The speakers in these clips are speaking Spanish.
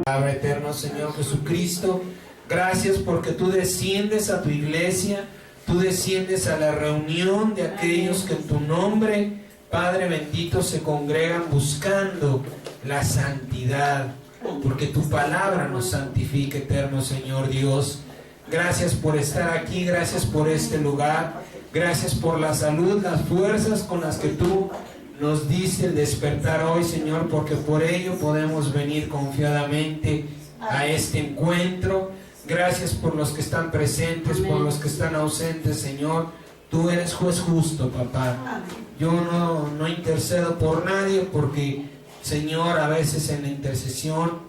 Padre eterno, Señor Jesucristo, gracias porque tú desciendes a tu iglesia, tú desciendes a la reunión de aquellos que en tu nombre, Padre bendito, se congregan buscando la santidad, porque tu palabra nos santifica, eterno Señor Dios. Gracias por estar aquí, gracias por este lugar, gracias por la salud, las fuerzas con las que tú nos diste el despertar hoy, Señor, porque por ello podemos venir confiadamente a este encuentro. Gracias por los que están presentes, por los que están ausentes, Señor. Tú eres juez justo, papá. Yo no intercedo por nadie porque, Señor, a veces en la intercesión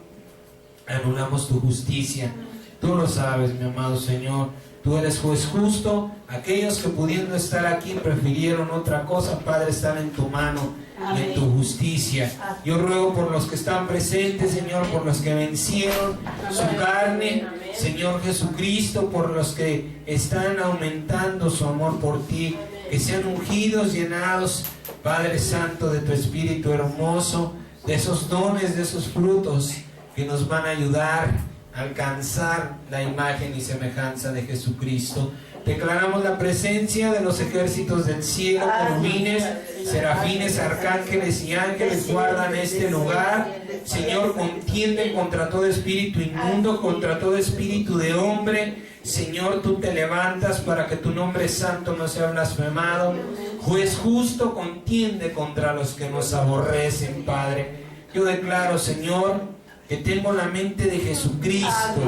anulamos tu justicia. Tú lo sabes, mi amado Señor. Tú eres juez justo. Aquellos que pudiendo estar aquí prefirieron otra cosa, Padre, están en tu mano y en tu justicia. Yo ruego por los que están presentes, Señor, por los que vencieron su carne, Señor Jesucristo, por los que están aumentando su amor por ti, que sean ungidos, llenados, Padre Santo, de tu Espíritu hermoso, de esos dones, de esos frutos que nos van a ayudar alcanzar la imagen y semejanza de Jesucristo. Declaramos la presencia de los ejércitos del cielo, querubines, serafines, arcángeles y ángeles guardan este lugar. Señor, contienden contra todo espíritu inmundo, contra todo espíritu de hombre. Señor, tú te levantas para que tu nombre santo no sea blasfemado. Juez justo, contiende contra los que nos aborrecen, Padre. Yo declaro, Señor, que tengo la mente de Jesucristo,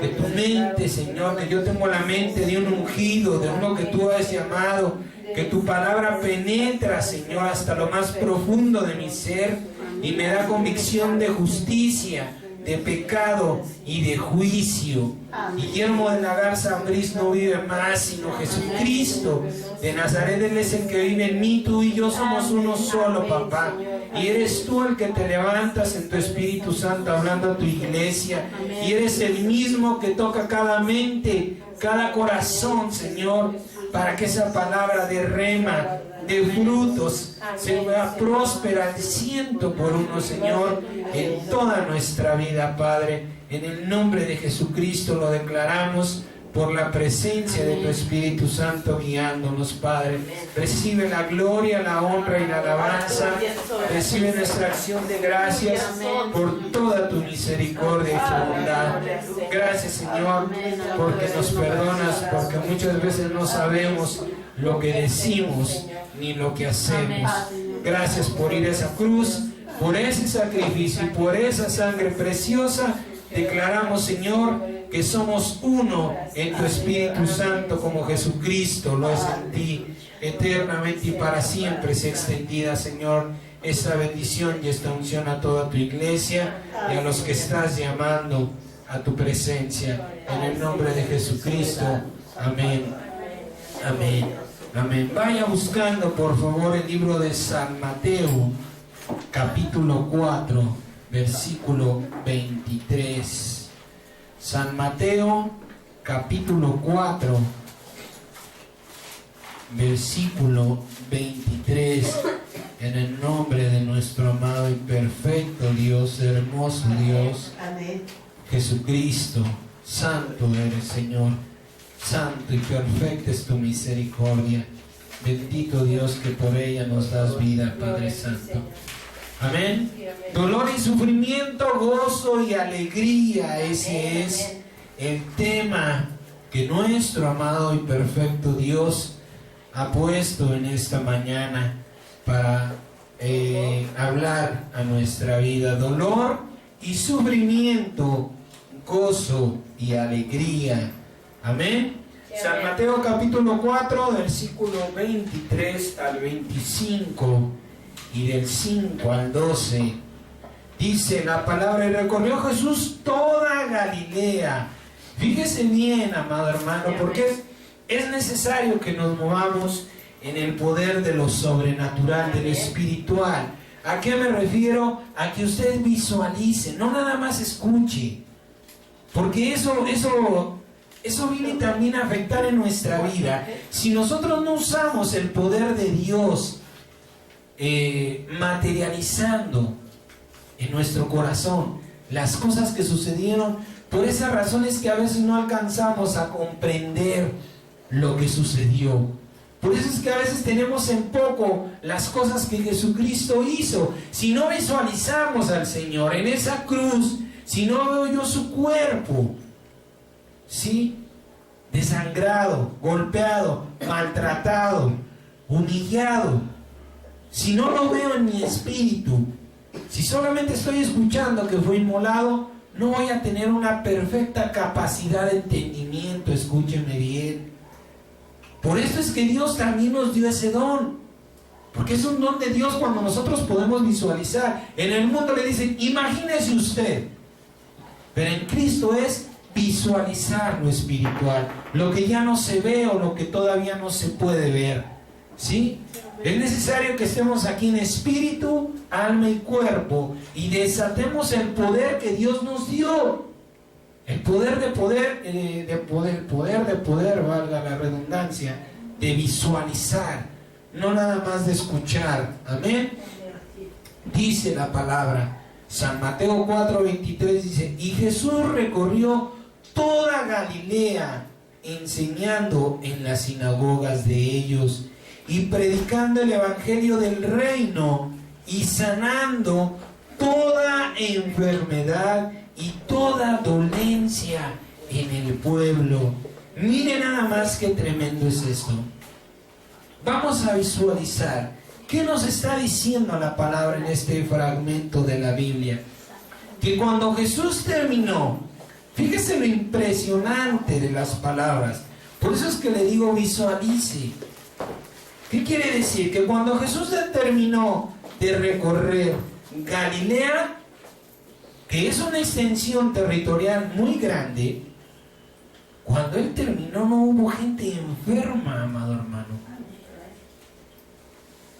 que tu mente, Señor, que yo tengo la mente de un ungido, de uno que tú has llamado, que tu palabra penetra, Señor, hasta lo más profundo de mi ser y me da convicción de justicia, de pecado y de juicio. Guillermo de la Garza Ambrís no vive más, sino Jesucristo de Nazaret. Él es el que vive en mí, tú y yo somos uno solo, papá. Y eres tú el que te levantas en tu Espíritu Santo hablando a tu iglesia. Y eres el mismo que toca cada mente, cada corazón, Señor, para que esa palabra de rema, de frutos, se vea próspera al 100%, Señor, en toda nuestra vida, Padre. En el nombre de Jesucristo lo declaramos, por la presencia de tu Espíritu Santo guiándonos, Padre. Recibe la gloria, la honra y la alabanza. Recibe nuestra acción de gracias por toda tu misericordia y tu bondad. Gracias, Señor, porque nos perdonas, porque muchas veces no sabemos lo que decimos ni lo que hacemos. Gracias por ir a esa cruz, por ese sacrificio y por esa sangre preciosa. Declaramos, Señor, que somos uno en tu Espíritu Santo, como Jesucristo lo es en ti, eternamente y para siempre sea extendida, Señor, esta bendición y esta unción a toda tu iglesia y a los que estás llamando a tu presencia. En el nombre de Jesucristo. Amén. Amén. Amén. Vaya buscando, por favor, el libro de San Mateo, capítulo 4, versículo 23. San Mateo, capítulo 4, versículo 23. En el nombre de nuestro amado y perfecto Dios, hermoso Dios, Jesucristo, santo eres, Señor. Santo y perfecta es tu misericordia. Bendito Dios, que por ella nos das vida, Padre Santo. Amén. Dolor y sufrimiento, gozo y alegría. Ese es el tema que nuestro amado y perfecto Dios ha puesto en esta mañana para hablar a nuestra vida. Dolor y sufrimiento, gozo y alegría. Amén. San Mateo capítulo 4, versículo 23 al 25 y del 5 al 12. Dice la palabra: y recorrió Jesús toda Galilea. Fíjese bien, amado hermano, porque es necesario que nos movamos en el poder de lo sobrenatural, de lo espiritual. ¿A qué me refiero? A que usted visualice, no nada más escuche, porque eso viene también a afectar en nuestra vida. Si nosotros no usamos el poder de Dios materializando en nuestro corazón las cosas que sucedieron. Por esa razón es que a veces no alcanzamos a comprender lo que sucedió. Por eso es que a veces tenemos en poco las cosas que Jesucristo hizo. Si no visualizamos al Señor en esa cruz, si no veo yo su cuerpo, ¿sí?, desangrado, golpeado, maltratado, humillado, si no lo veo en mi espíritu, si solamente estoy escuchando que fue inmolado, no voy a tener una perfecta capacidad de entendimiento. Escúcheme bien. Por eso es que Dios también nos dio ese don, porque es un don de Dios cuando nosotros podemos visualizar. En el mundo le dicen, imagínese usted, pero en Cristo es visualizar lo espiritual, lo que ya no se ve o lo que todavía no se puede ver, ¿sí? Es necesario que estemos aquí en espíritu, alma y cuerpo y desatemos el poder que Dios nos dio. El poder de poder, valga la redundancia, de visualizar, no nada más de escuchar. Amén. Dice la palabra, San Mateo 4:23 dice, y Jesús recorrió toda Galilea, enseñando en las sinagogas de ellos y predicando el evangelio del reino y sanando toda enfermedad y toda dolencia en el pueblo. Mire nada más qué tremendo es esto. Vamos a visualizar qué nos está diciendo la palabra en este fragmento de la Biblia. Que cuando Jesús terminó, fíjese lo impresionante de las palabras. Por eso es que le digo visualice. ¿Qué quiere decir? Que cuando Jesús terminó de recorrer Galilea, que es una extensión territorial muy grande, cuando Él terminó no hubo gente enferma, amado hermano.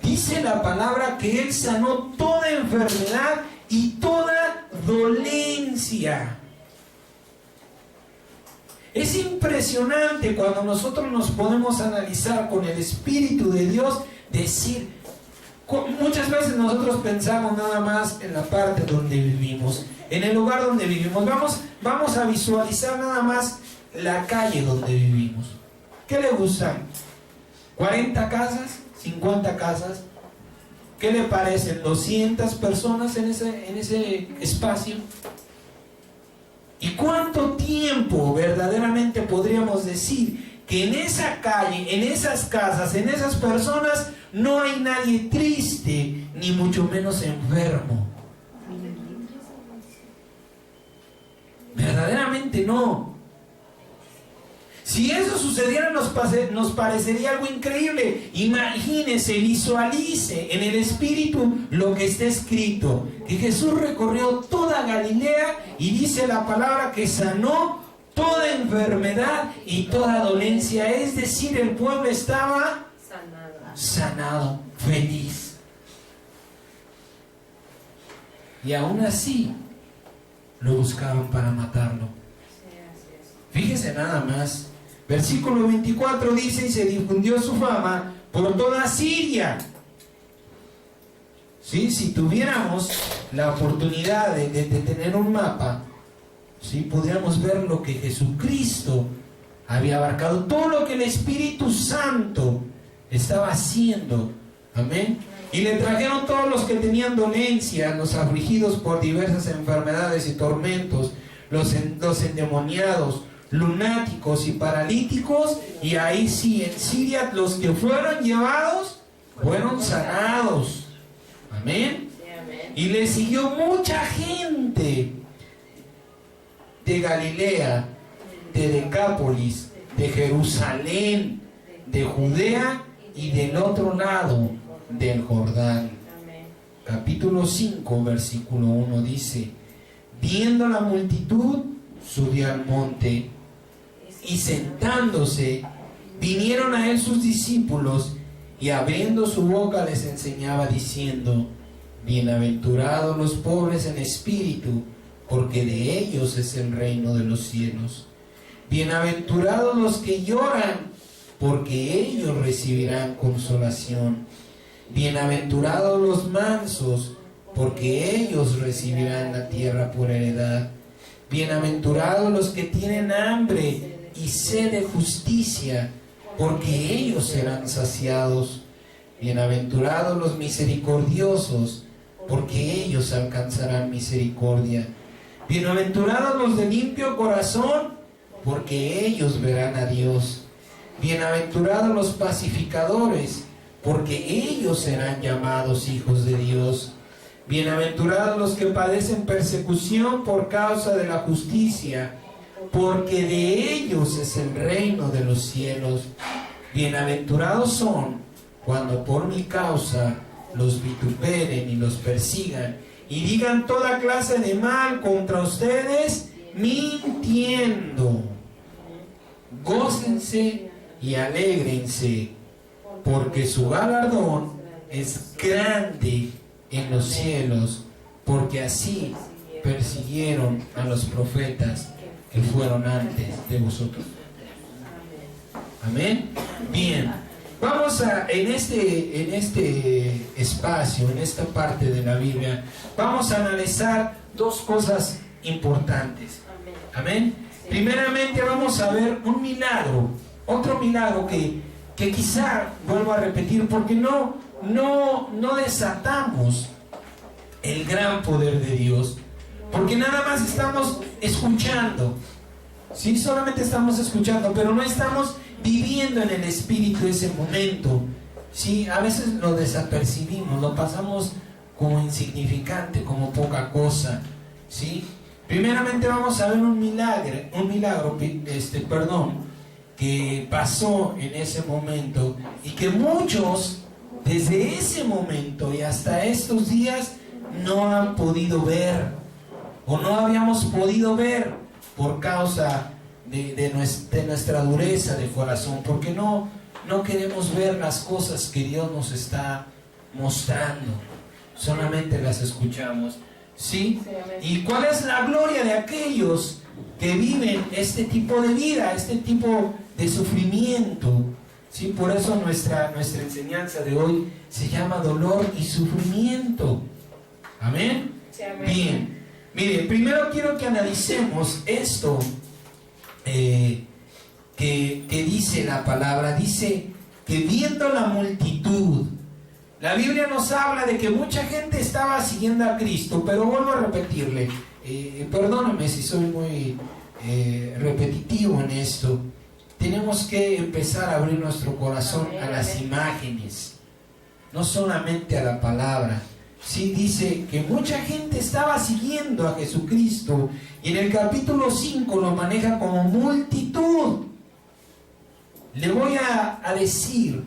Dice la palabra que Él sanó toda enfermedad y toda dolencia. Es impresionante cuando nosotros nos podemos analizar con el Espíritu de Dios, decir, muchas veces nosotros pensamos nada más en la parte donde vivimos, en el lugar donde vivimos. Vamos a visualizar nada más la calle donde vivimos. ¿Qué le gustan? ¿40 casas? ¿50 casas? ¿Qué le parecen? ¿200 personas en ese espacio? ¿Y cuánto tiempo verdaderamente podríamos decir que en esa calle, en esas casas, en esas personas no hay nadie triste, ni mucho menos enfermo? Verdaderamente no. Si eso sucediera nos parecería algo increíble. Imagínese, visualice en el Espíritu lo que está escrito, que Jesús recorrió toda Galilea y dice la palabra que sanó toda enfermedad y toda dolencia. Es decir, el pueblo estaba sanado, feliz. Y aún así lo buscaban para matarlo. Fíjese nada más. Versículo 24 dice, y se difundió su fama por toda Siria. ¿Sí? Si tuviéramos la oportunidad de tener un mapa, ¿sí?, podríamos ver lo que Jesucristo había abarcado, todo lo que el Espíritu Santo estaba haciendo. Amén. Y le trajeron todos los que tenían dolencia, los afligidos por diversas enfermedades y tormentos, los endemoniados, lunáticos y paralíticos, y ahí sí, en Siria, los que fueron llevados fueron sanados. Amén. Y le siguió mucha gente de Galilea, de Decápolis, de Jerusalén, de Judea y del otro lado del Jordán. Capítulo 5, versículo 1 dice, viendo la multitud, subió al monte, y sentándose, vinieron a él sus discípulos, y abriendo su boca les enseñaba diciendo, bienaventurados los pobres en espíritu, porque de ellos es el reino de los cielos. Bienaventurados los que lloran, porque ellos recibirán consolación. Bienaventurados los mansos, porque ellos recibirán la tierra por heredad. Bienaventurados los que tienen hambre y sed de justicia, porque ellos serán saciados. Bienaventurados los misericordiosos, porque ellos alcanzarán misericordia. Bienaventurados los de limpio corazón, porque ellos verán a Dios. Bienaventurados los pacificadores, porque ellos serán llamados hijos de Dios. Bienaventurados los que padecen persecución por causa de la justicia, porque de ellos es el reino de los cielos. Bienaventurados son cuando por mi causa los vituperen y los persigan y digan toda clase de mal contra ustedes, mintiendo. Gócense y alégrense, porque su galardón es grande en los cielos, porque así persiguieron a los profetas que fueron antes de vosotros. Amén. Bien, vamos a, en este espacio, en esta parte de la Biblia, vamos a analizar dos cosas importantes. Amén. Primeramente vamos a ver un milagro, otro milagro que quizá, vuelvo a repetir, porque no desatamos el gran poder de Dios, porque nada más estamos escuchando, ¿sí? Solamente estamos escuchando, pero no estamos viviendo en el Espíritu ese momento, ¿sí? A veces lo desapercibimos, lo pasamos como insignificante, como poca cosa, ¿sí? Primeramente vamos a ver un milagro, que pasó en ese momento y que muchos desde ese momento y hasta estos días no han podido ver o no habíamos podido ver por causa de nuestra dureza de corazón, porque no queremos ver las cosas que Dios nos está mostrando, solamente las escuchamos, ¿sí? ¿Y cuál es la gloria de aquellos que viven este tipo de vida, este tipo de sufrimiento? ¿Sí? Por eso nuestra enseñanza de hoy se llama dolor y sufrimiento. ¿Amén? Sí, amén. Bien, miren, primero quiero que analicemos esto que dice la palabra. Dice que viendo la multitud, la Biblia nos habla de que mucha gente estaba siguiendo a Cristo, pero vuelvo a repetirle, perdóname si soy muy repetitivo en esto. Tenemos que empezar a abrir nuestro corazón a las imágenes, no solamente a la palabra. Sí, dice que mucha gente estaba siguiendo a Jesucristo, y en el capítulo 5 lo maneja como multitud. Le voy a decir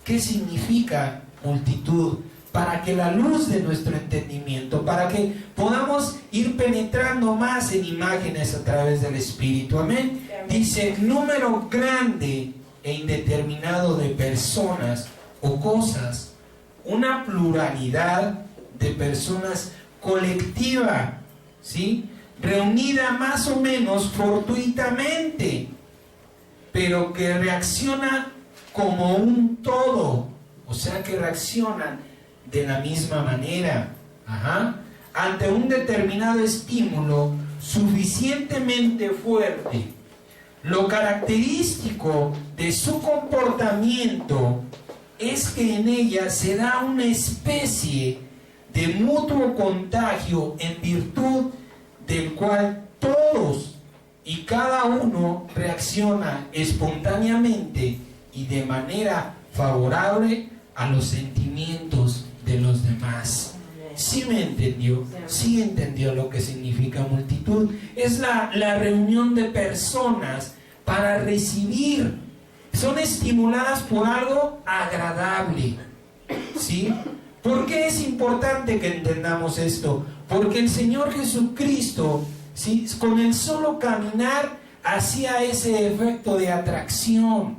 qué significa multitud, para que la luz de nuestro entendimiento, para que podamos ir penetrando más en imágenes a través del Espíritu. Amén. Dice, número grande e indeterminado de personas o cosas, una pluralidad de personas colectiva, ¿sí? Reunida más o menos fortuitamente, pero que reacciona como un todo, o sea que reaccionan de la misma manera, ante un determinado estímulo suficientemente fuerte. Lo característico de su comportamiento es que en ella se da una especie de mutuo contagio, en virtud del cual todos y cada uno reacciona espontáneamente y de manera favorable a los sentimientos de los demás. ¿Sí me entendió? ¿Sí entendió lo que significa multitud? Es la reunión de personas para recibir. Son estimuladas por algo agradable, ¿sí? ¿Por qué es importante que entendamos esto? Porque el Señor Jesucristo, ¿sí?, con el solo caminar hacía ese efecto de atracción.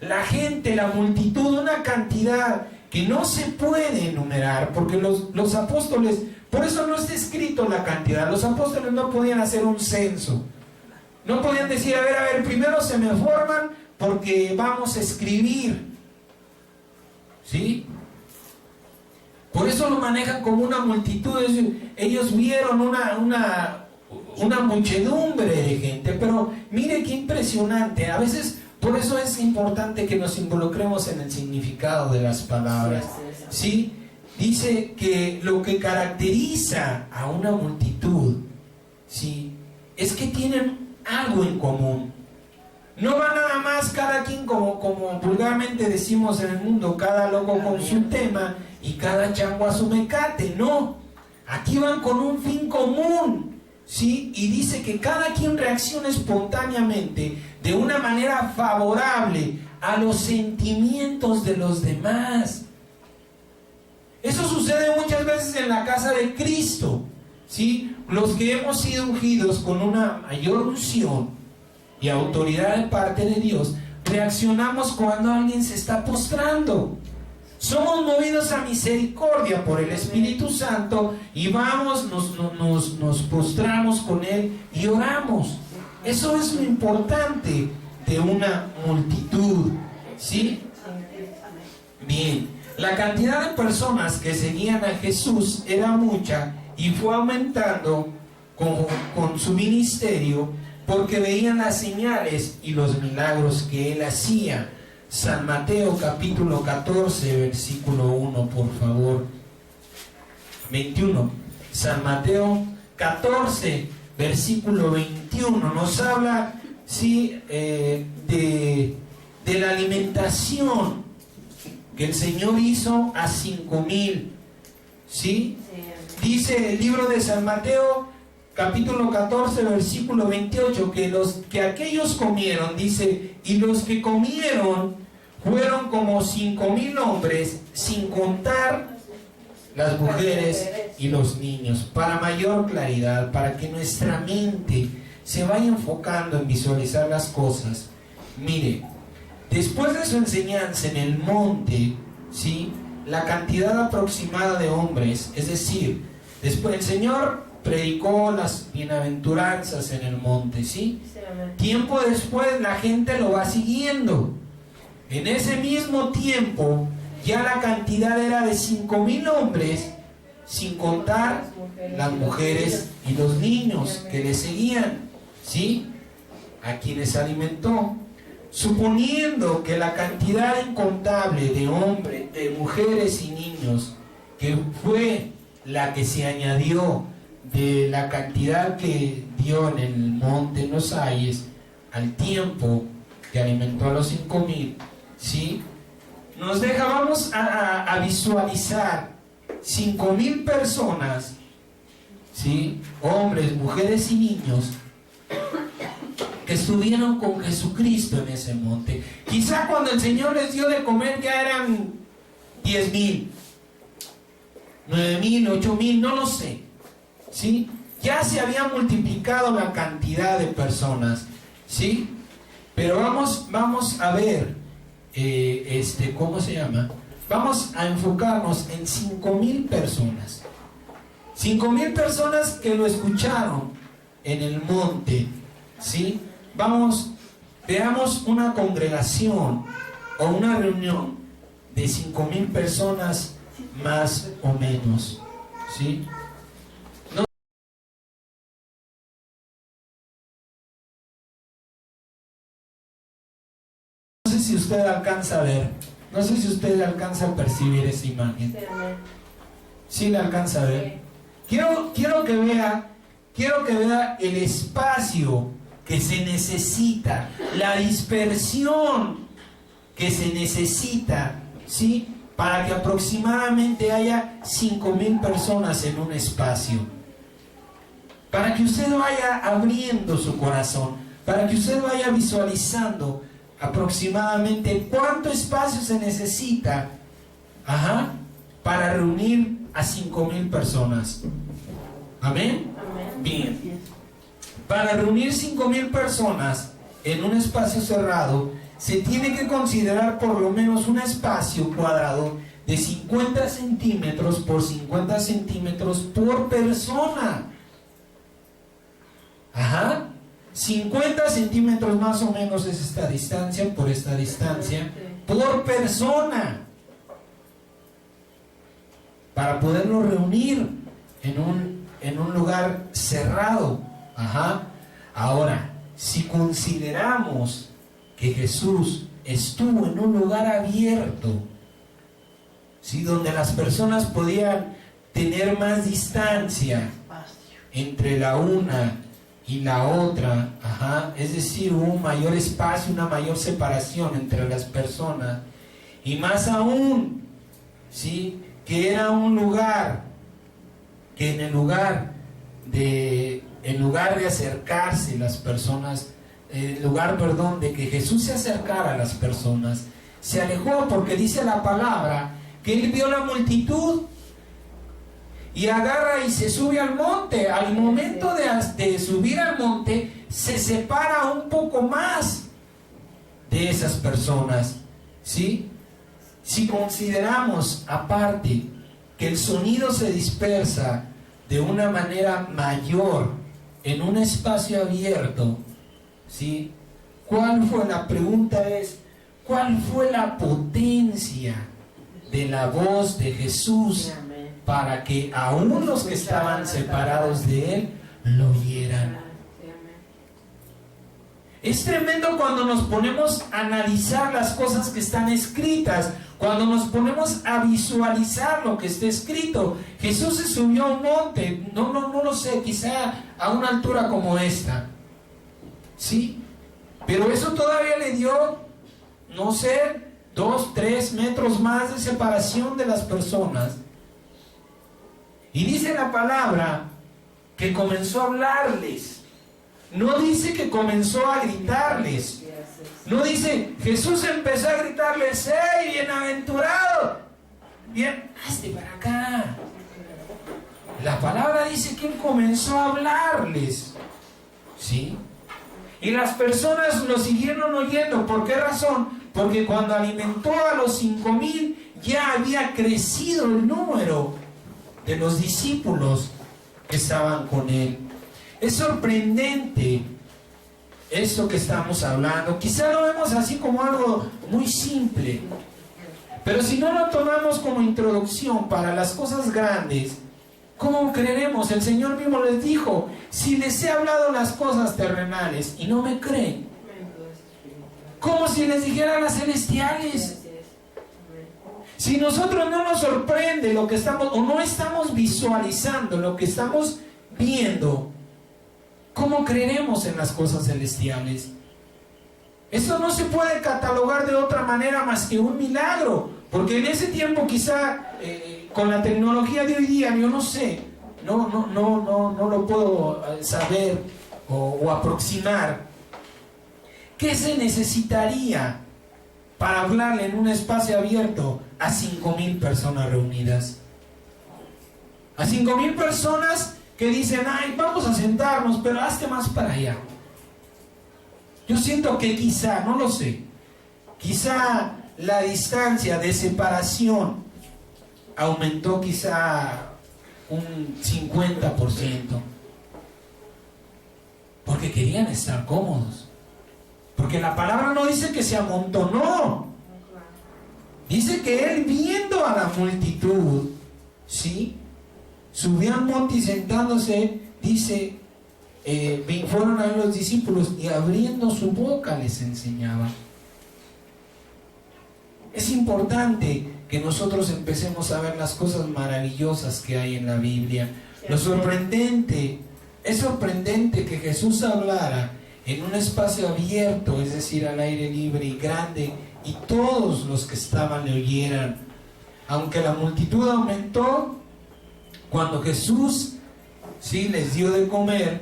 La gente, la multitud, una cantidad que no se puede enumerar, porque los apóstoles, por eso no está escrito la cantidad. Los apóstoles no podían hacer un censo, no podían decir, a ver, primero se me forman porque vamos a escribir, ¿sí? Por eso lo manejan como una multitud. Ellos vieron una muchedumbre de gente, pero mire qué impresionante. A veces, por eso es importante que nos involucremos en el significado de las palabras. ¿Sí? Dice que lo que caracteriza a una multitud, ¿sí?, es que tienen algo en común. No va nada más cada quien, como vulgarmente decimos en el mundo, cada loco con su tema y cada chango a su mecate. No, aquí van con un fin común, ¿sí? Y dice que cada quien reacciona espontáneamente de una manera favorable a los sentimientos de los demás. Eso sucede muchas veces en la casa de Cristo, ¿sí? Los que hemos sido ungidos con una mayor unción y autoridad de parte de Dios, reaccionamos cuando alguien se está postrando. Somos movidos a misericordia por el Espíritu Santo y vamos, nos postramos con Él y oramos. Eso es lo importante de una multitud, ¿sí? Bien, la cantidad de personas que seguían a Jesús era mucha y fue aumentando con su ministerio, porque veían las señales y los milagros que Él hacía. San Mateo capítulo 14, versículo 1, por favor. 21. San Mateo 14, versículo 21. Nos habla, ¿sí?, de la alimentación que el Señor hizo a 5,000. ¿Sí? Dice el libro de San Mateo capítulo 14, versículo 28, que aquellos comieron, dice, y los que comieron fueron como 5,000 hombres, sin contar las mujeres y los niños. Para mayor claridad, para que nuestra mente se vaya enfocando en visualizar las cosas. Mire, después de su enseñanza en el monte, ¿sí?, la cantidad aproximada de hombres, es decir, después el Señor predicó las bienaventuranzas en el monte, ¿sí? Tiempo después la gente lo va siguiendo. En ese mismo tiempo ya la cantidad era de 5,000 hombres, sin contar las mujeres y los niños que le seguían, ¿sí?, a quienes alimentó. Suponiendo que la cantidad incontable de hombres, de mujeres y niños, que fue la que se añadió de la cantidad que dio en el monte, en los ayes, al tiempo que alimentó a los 5,000, ¿sí?, nos deja, vamos a visualizar 5,000 personas, ¿sí?, hombres, mujeres y niños, que estuvieron con Jesucristo en ese monte. Quizá cuando el Señor les dio de comer ya eran 10,000, 9,000, 8,000, no lo sé, ¿sí? Ya se había multiplicado la cantidad de personas, ¿sí? Pero vamos a ver, ¿cómo se llama? Vamos a enfocarnos en 5,000 personas. 5,000 personas que lo escucharon en el monte, ¿sí? Veamos una congregación o una reunión de 5,000 personas más o menos, ¿sí? No sé si usted alcanza a ver, no sé si usted alcanza a percibir esa imagen. ¿Sí la alcanza a ver? Quiero que vea el espacio que se necesita, la dispersión que se necesita, ¿sí?, para que aproximadamente haya 5,000 personas en un espacio. Para que usted vaya abriendo su corazón, para que usted vaya visualizando aproximadamente cuánto espacio se necesita, para reunir a 5,000 personas. ¿Amén? Bien. Para reunir 5,000 personas en un espacio cerrado, se tiene que considerar por lo menos un espacio cuadrado de 50 centímetros por 50 centímetros por persona. 50 centímetros más o menos es esta distancia por esta distancia por persona. para podernos reunir en un lugar cerrado. Ajá. Ahora, si consideramos que Jesús estuvo en un lugar abierto, ¿sí?, donde las personas podían tener más distancia entre la una y la otra, ajá, es decir, un mayor espacio, una mayor separación entre las personas, y más aún, ¿sí?, que era un lugar que en lugar de acercarse las personas, de que Jesús se acercara a las personas, se alejó, porque dice la palabra que él vio la multitud y agarra y se sube al monte. Al momento de subir al monte, se separa un poco más de esas personas, ¿sí? Si consideramos aparte que el sonido se dispersa de una manera mayor en un espacio abierto, ¿sí? La pregunta es, ¿cuál fue la potencia de la voz de Jesús para que aún los que estaban separados de él lo oyeran? Es tremendo cuando nos ponemos a analizar las cosas que están escritas, cuando nos ponemos a visualizar lo que está escrito. Jesús se subió a un monte, no lo sé, quizá a una altura como esta, ¿sí? Pero eso todavía le dio, no sé, 2, 3 metros más de separación de las personas. Y dice la palabra que comenzó a hablarles. No dice que comenzó a gritarles. No dice, Jesús empezó a gritarles, ¡hey, bienaventurado! Bien, hazte para acá. La palabra dice que él comenzó a hablarles, ¿sí? Y las personas lo siguieron oyendo. ¿Por qué razón? Porque cuando alimentó a los 5,000, ya había crecido el número de los discípulos que estaban con él. Es sorprendente esto que estamos hablando. Quizá lo vemos así como algo muy simple, pero si no lo tomamos como introducción para las cosas grandes, ¿cómo creeremos? El Señor mismo les dijo, si les he hablado las cosas terrenales y no me creen, ¿cómo si les dijera las celestiales? Si nosotros no nos sorprende lo que estamos, o no estamos visualizando lo que estamos viendo, ¿cómo creeremos en las cosas celestiales? Eso no se puede catalogar de otra manera más que un milagro, porque en ese tiempo quizá con la tecnología de hoy día, yo no sé, no lo puedo saber o aproximar. ¿Qué se necesitaría para hablarle en un espacio abierto a 5,000 personas reunidas? A 5,000 personas que dicen, ay, vamos a sentarnos, pero hazte más para allá. Yo siento que quizá, no lo sé, quizá la distancia de separación aumentó quizá un 50%, porque querían estar cómodos. Porque la palabra no dice que se amontonó, dice que él, viendo a la multitud, ¿sí?, subió al monte y sentándose, dice, fueron a los discípulos y abriendo su boca les enseñaba. Es importante que nosotros empecemos a ver las cosas maravillosas que hay en la Biblia. Es sorprendente que Jesús hablara en un espacio abierto, es decir, al aire libre y grande, y todos los que estaban le oyeran. Aunque la multitud aumentó, cuando Jesús, sí, les dio de comer,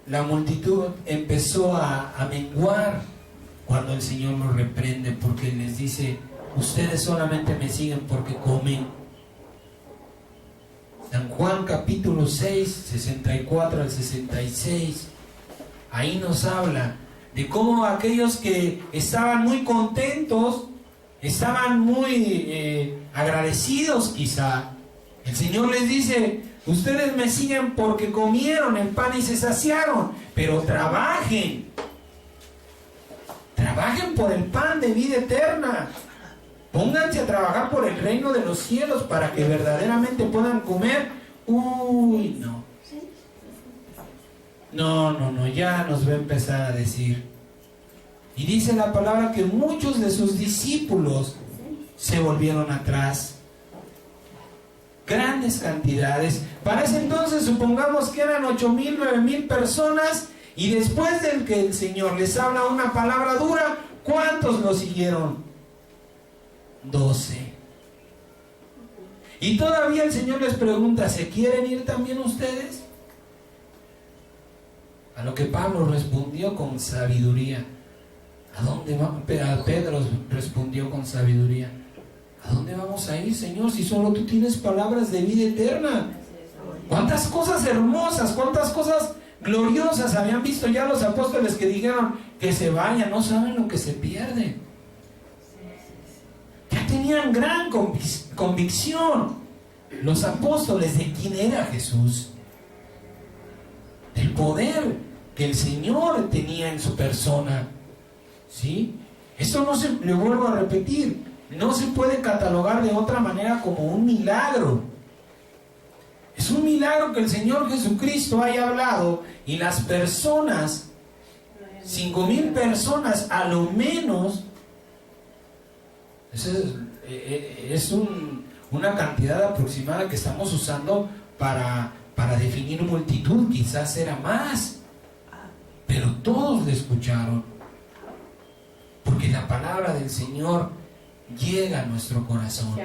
la multitud empezó a menguar cuando el Señor los reprende, porque les dice, ustedes solamente me siguen porque comen. San Juan capítulo 6, 64 al 66, ahí nos habla de cómo aquellos que estaban muy contentos, estaban muy agradecidos quizá. El Señor les dice, ustedes me siguen porque comieron el pan y se saciaron, pero trabajen por el pan de vida eterna. Pónganse a trabajar por el reino de los cielos para que verdaderamente puedan comer. Uy, no. No, ya nos va a empezar a decir. Y dice la palabra que muchos de sus discípulos se volvieron atrás. Grandes cantidades. Para ese entonces supongamos que eran 8,000, 9,000 personas, y después del que el Señor les habla una palabra dura, ¿cuántos lo siguieron? 12. Y todavía el Señor les pregunta, ¿se quieren ir también ustedes? A lo que Pablo respondió con sabiduría. ¿A dónde va? Pedro respondió con sabiduría. ¿A dónde vamos a ir, Señor, si solo tú tienes palabras de vida eterna? ¿Cuántas cosas hermosas, cuántas cosas gloriosas habían visto ya los apóstoles que dijeron que se vayan? No saben lo que se pierde. Ya tenían gran convicción los apóstoles de quién era Jesús, del poder que el Señor tenía en su persona. ¿Sí? Esto no se, le vuelvo a repetir, no se puede catalogar de otra manera como un milagro. Es un milagro que el Señor Jesucristo haya hablado y las personas, 5,000 personas a lo menos, es una cantidad aproximada que estamos usando para definir multitud. Quizás era más, pero todos le escucharon, porque la palabra del Señor llega a nuestro corazón.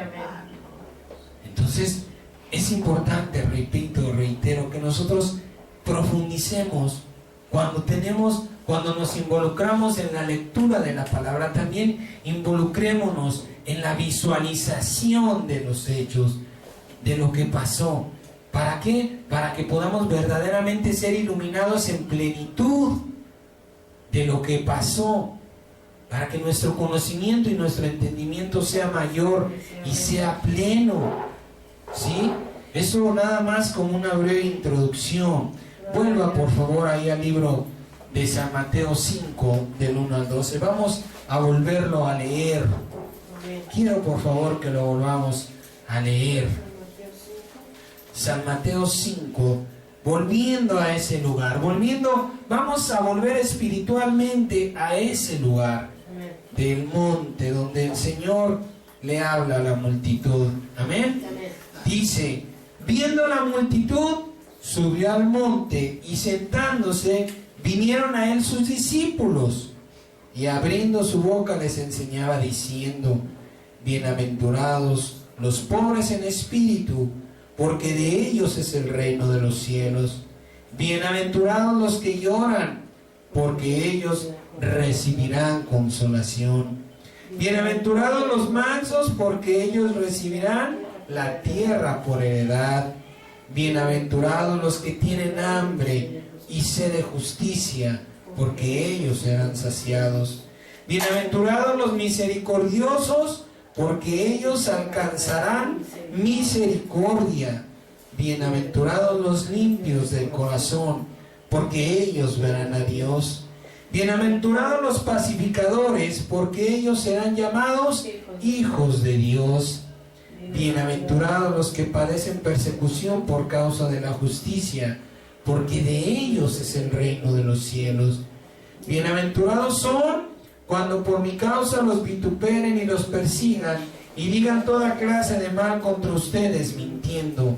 Entonces es importante, repito, reitero, que nosotros profundicemos cuando nos involucramos en la lectura de la palabra. También involucrémonos en la visualización de los hechos, de lo que pasó. ¿Para qué? Para que podamos verdaderamente ser iluminados en plenitud de lo que pasó, para que nuestro conocimiento y nuestro entendimiento sea mayor y sea pleno. ¿Sí? Eso nada más como una breve introducción. Vuelva por favor ahí al libro de San Mateo 5, del 1 al 12. Vamos a volverlo a leer. Quiero por favor que lo volvamos a leer. San Mateo 5, volviendo a ese lugar, vamos a volver espiritualmente a ese lugar del monte donde el Señor le habla a la multitud. Amén. Dice, viendo la multitud, subió al monte y sentándose, vinieron a él sus discípulos, y abriendo su boca les enseñaba diciendo, bienaventurados los pobres en espíritu, porque de ellos es el reino de los cielos. Bienaventurados los que lloran, porque ellos recibirán consolación. Bienaventurados los mansos, porque ellos recibirán la tierra por heredad. Bienaventurados los que tienen hambre y sed de justicia, porque ellos serán saciados. Bienaventurados los misericordiosos, porque ellos alcanzarán misericordia. Bienaventurados los limpios del corazón, porque ellos verán a Dios. Bienaventurados los pacificadores, porque ellos serán llamados hijos de Dios. Bienaventurados los que padecen persecución por causa de la justicia, porque de ellos es el reino de los cielos. Bienaventurados son cuando por mi causa los vituperen y los persigan y digan toda clase de mal contra ustedes mintiendo.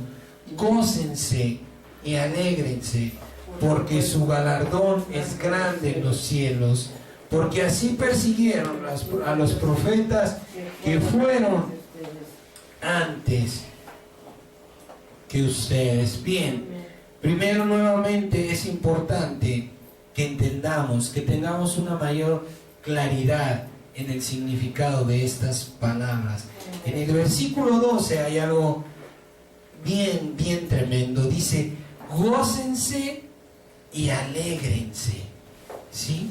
Gócense y alégrense, porque su galardón es grande en los cielos, porque así persiguieron a los profetas que fueron antes que ustedes. Bien, primero nuevamente es importante que entendamos, que tengamos una mayor claridad en el significado de estas palabras. En el versículo 12 hay algo bien tremendo. Dice, gócense y alégrense. ¿Sí?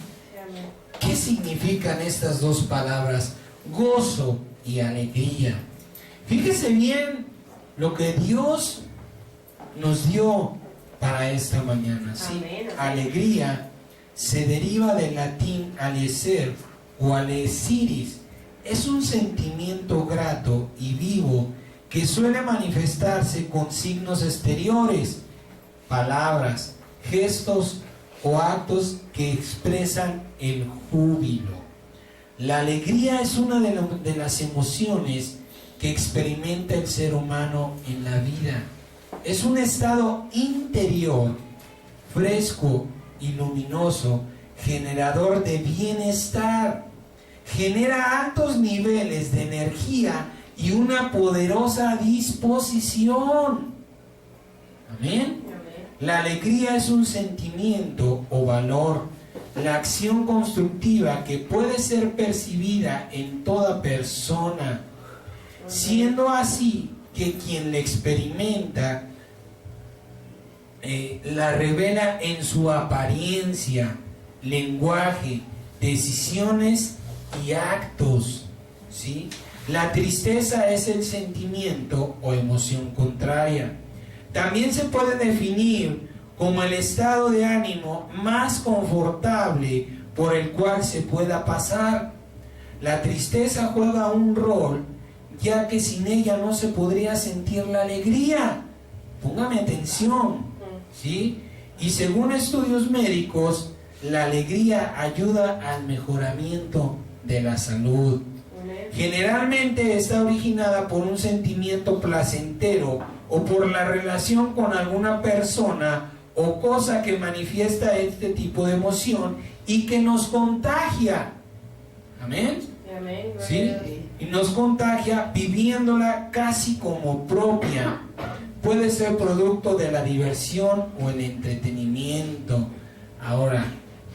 ¿Qué significan estas dos palabras? Gozo y alegría. Fíjese bien lo que Dios nos dio para esta mañana. ¿Sí? Alegría se deriva del latín alecer o alesiris, es un sentimiento grato y vivo que suele manifestarse con signos exteriores, palabras, gestos o actos que expresan el júbilo. La alegría es una de las emociones que experimenta el ser humano en la vida. Es un estado interior, fresco y luminoso, generador de bienestar. Genera altos niveles de energía y una poderosa disposición. Amén. La alegría es un sentimiento o valor, la acción constructiva que puede ser percibida en toda persona, siendo así que quien la experimenta la revela en su apariencia, lenguaje, decisiones y actos, ¿sí? La tristeza es el sentimiento o emoción contraria. También se puede definir como el estado de ánimo más confortable por el cual se pueda pasar. La tristeza juega un rol, ya que sin ella no se podría sentir la alegría. Póngame atención, ¿sí? Y según estudios médicos, la alegría ayuda al mejoramiento de la salud. Generalmente está originada por un sentimiento placentero o por la relación con alguna persona o cosa que manifiesta este tipo de emoción y que nos contagia. Amén. ¿Sí? Y nos contagia viviéndola casi como propia. Puede ser producto de la diversión o el entretenimiento. Ahora,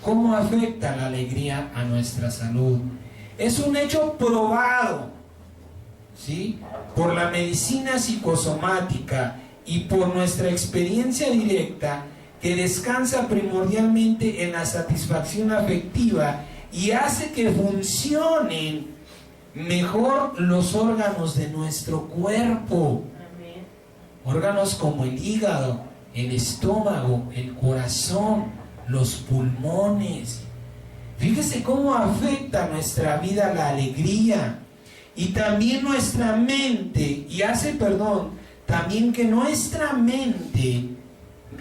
¿cómo afecta la alegría a nuestra salud? Es un hecho probado, ¿sí?, por la medicina psicosomática y por nuestra experiencia directa, que descansa primordialmente en la satisfacción afectiva y hace que funcionen mejor los órganos de nuestro cuerpo. Amén. Órganos como el hígado, el estómago, el corazón, los pulmones. Fíjese cómo afecta nuestra vida la alegría y también nuestra mente, y también que nuestra mente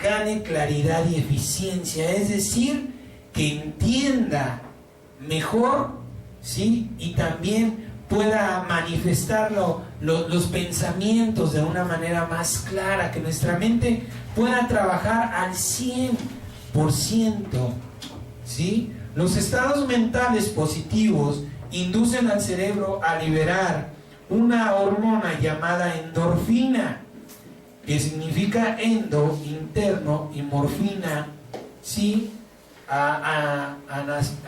gane claridad y eficiencia, es decir, que entienda mejor, ¿sí?, y también pueda manifestar los pensamientos de una manera más clara, que nuestra mente pueda trabajar al 100%, ¿sí? Los estados mentales positivos inducen al cerebro a liberar una hormona llamada endorfina, que significa endo, interno, y morfina, ¿sí?,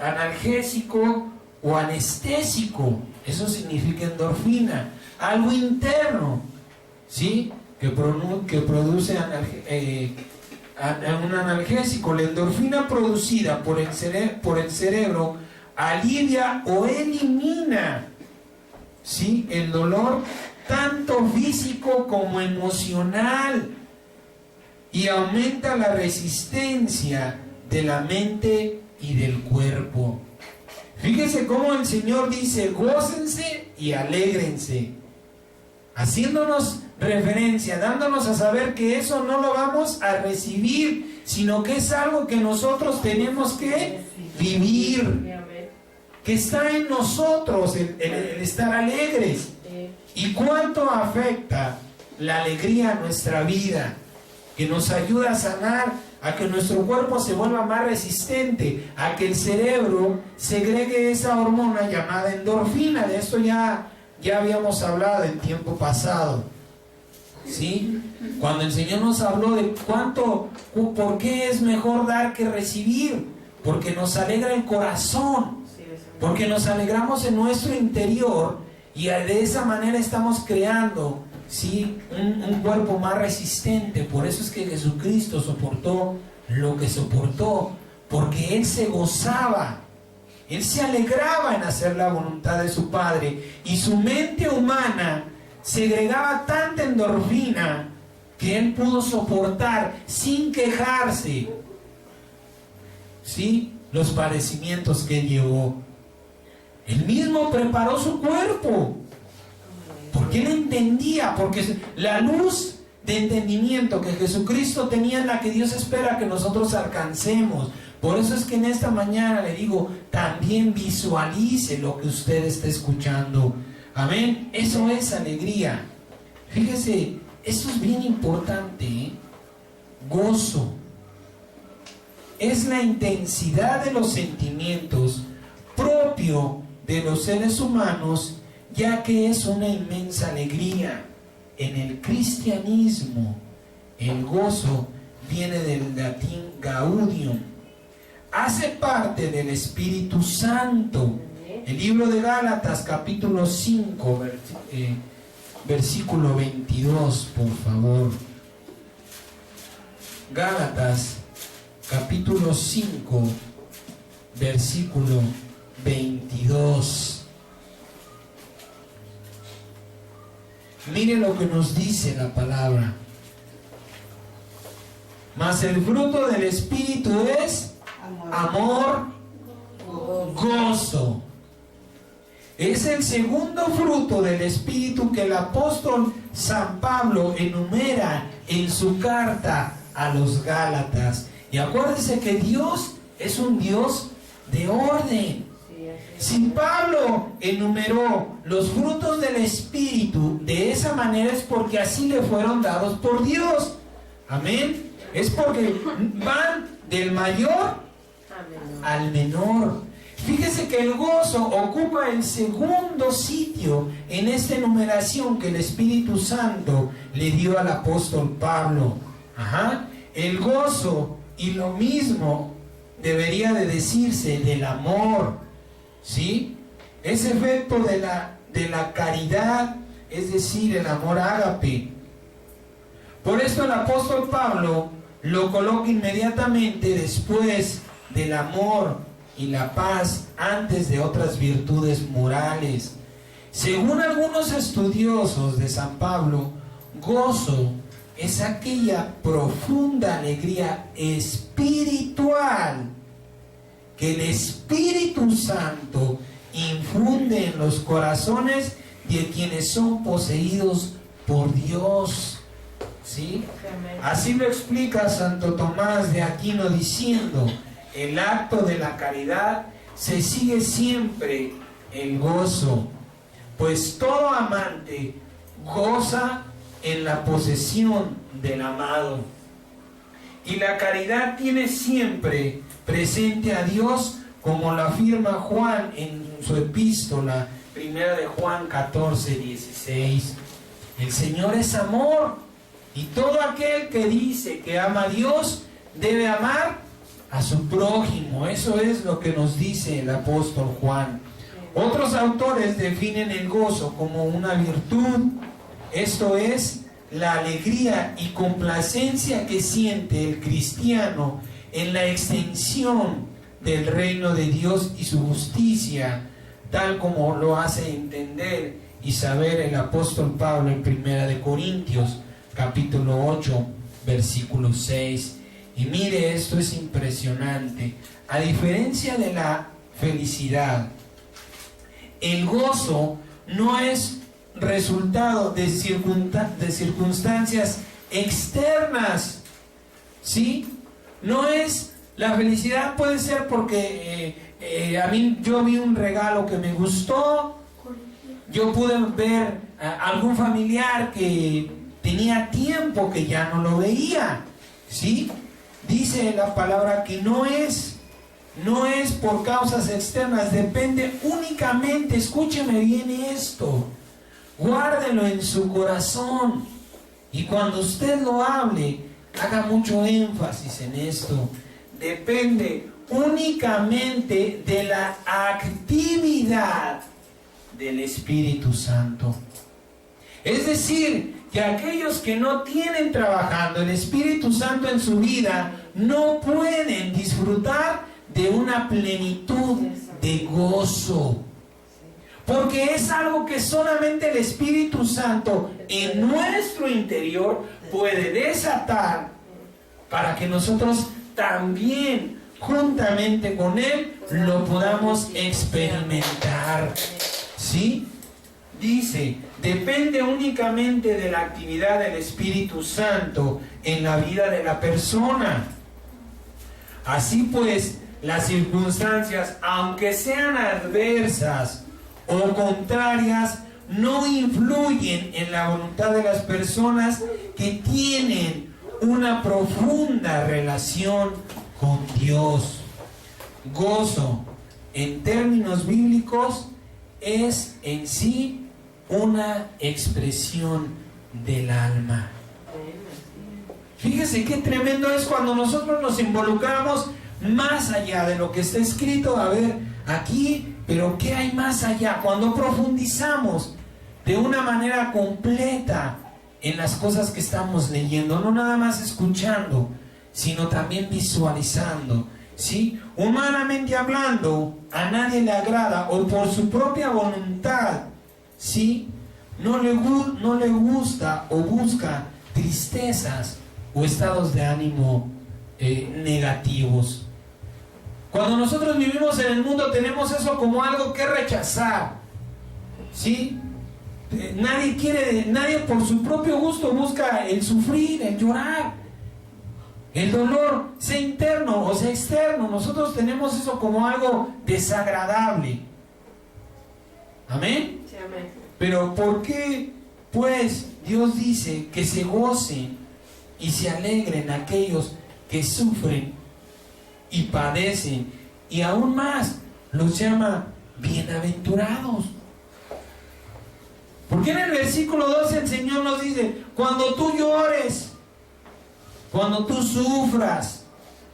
analgésico o anestésico. Eso significa endorfina, algo interno, ¿sí?, que produce un analgésico. La endorfina producida por el cerebro alivia o elimina, ¿sí?, el dolor tanto físico como emocional y aumenta la resistencia de la mente y del cuerpo. Fíjese cómo el Señor dice: gócense y alégrense, haciéndonos referencia, dándonos a saber que eso no lo vamos a recibir, sino que es algo que nosotros tenemos que vivir, que está en nosotros el estar alegres. ¿Y cuánto afecta la alegría a nuestra vida? Que nos ayuda a sanar, a que nuestro cuerpo se vuelva más resistente, a que el cerebro segregue esa hormona llamada endorfina. De esto ya habíamos hablado en tiempo pasado, ¿sí? Cuando el Señor nos habló de por qué es mejor dar que recibir, porque nos alegra el corazón, porque nos alegramos en nuestro interior y de esa manera estamos creando, ¿sí?, un cuerpo más resistente. Por eso es que Jesucristo soportó lo que soportó, porque Él se gozaba, Él se alegraba en hacer la voluntad de su Padre, y su mente humana segregaba tanta endorfina que Él pudo soportar sin quejarse, ¿sí?, los padecimientos que Él llevó. Él mismo preparó su cuerpo. Porque Él entendía, porque la luz de entendimiento que Jesucristo tenía es la que Dios espera que nosotros alcancemos. Por eso es que en esta mañana le digo, también visualice lo que usted está escuchando. Amén. Eso es alegría. Fíjese, esto es bien importante, ¿eh? Gozo. Es la intensidad de los sentimientos propio de los seres humanos, ya que es una inmensa alegría. En el cristianismo, el gozo viene del latín gaudium. Hace parte del Espíritu Santo. El libro de Gálatas, capítulo 5, versículo 22, por favor. Gálatas, capítulo 5, versículo 22. Mire lo que nos dice la palabra. Mas el fruto del Espíritu es amor, gozo. Es el segundo fruto del Espíritu que el apóstol San Pablo enumera en su carta a los Gálatas. Y acuérdense que Dios es un Dios de orden. Si Pablo enumeró los frutos del Espíritu de esa manera, es porque así le fueron dados por Dios. Amén. Es porque van del mayor al menor. Fíjese que el gozo ocupa el segundo sitio en esta enumeración que el Espíritu Santo le dio al apóstol Pablo. El gozo, y lo mismo debería de decirse del amor, ¿sí? Ese efecto de la caridad, es decir, el amor ágape. Por esto el apóstol Pablo lo coloca inmediatamente después del amor y la paz, antes de otras virtudes morales. Según algunos estudiosos de San Pablo, gozo es aquella profunda alegría espiritual que el Espíritu Santo infunde en los corazones de quienes son poseídos por Dios. ¿Sí? Así lo explica Santo Tomás de Aquino diciendo: el acto de la caridad se sigue siempre el gozo, pues todo amante goza en la posesión del amado. Y la caridad tiene siempre presente a Dios, como lo afirma Juan en su epístola, primera de Juan 14:16. El Señor es amor, y todo aquel que dice que ama a Dios debe amar a su prójimo. Eso es lo que nos dice el apóstol Juan. Otros autores definen el gozo como una virtud. Esto es la alegría y complacencia que siente el cristiano en la extensión del reino de Dios y su justicia, tal como lo hace entender y saber el apóstol Pablo en 1 de Corintios, capítulo 8, versículo 6. Y mire, esto es impresionante. A diferencia de la felicidad, el gozo no es resultado de circunstancias externas, ¿sí? No es, la felicidad puede ser porque yo vi un regalo que me gustó, yo pude ver a algún familiar que tenía tiempo que ya no lo veía, ¿sí? Dice la palabra que no es por causas externas, depende únicamente, escúcheme bien esto, guárdelo en su corazón, y cuando usted lo hable, haga mucho énfasis en esto. Depende únicamente de la actividad del Espíritu Santo. Es decir, que aquellos que no tienen trabajando el Espíritu Santo en su vida no pueden disfrutar de una plenitud de gozo. Porque es algo que solamente el Espíritu Santo en nuestro interior puede desatar para que nosotros también juntamente con Él lo podamos experimentar. ¿Sí? Dice, depende únicamente de la actividad del Espíritu Santo en la vida de la persona. Así pues, las circunstancias, aunque sean adversas o contrarias, no influyen en la voluntad de las personas que tienen una profunda relación con Dios. Gozo, en términos bíblicos, es en sí una expresión del alma. Fíjese qué tremendo es cuando nosotros nos involucramos más allá de lo que está escrito. A ver, aquí, pero ¿qué hay más allá? Cuando profundizamos de una manera completa en las cosas que estamos leyendo, no nada más escuchando, sino también visualizando, ¿sí? Humanamente hablando, a nadie le agrada, o por su propia voluntad, ¿sí? No le gusta o busca tristezas o estados de ánimo negativos. Cuando nosotros vivimos en el mundo tenemos eso como algo que rechazar, ¿sí? Nadie por su propio gusto busca el sufrir, el llorar, el dolor, sea interno o sea externo. Nosotros tenemos eso como algo desagradable. ¿Amén? Sí, amén. Pero ¿por qué, pues, Dios dice que se gocen y se alegren aquellos que sufren y padecen? Y aún más, los llama bienaventurados. Porque en el versículo 12 el Señor nos dice, cuando tú llores, cuando tú sufras,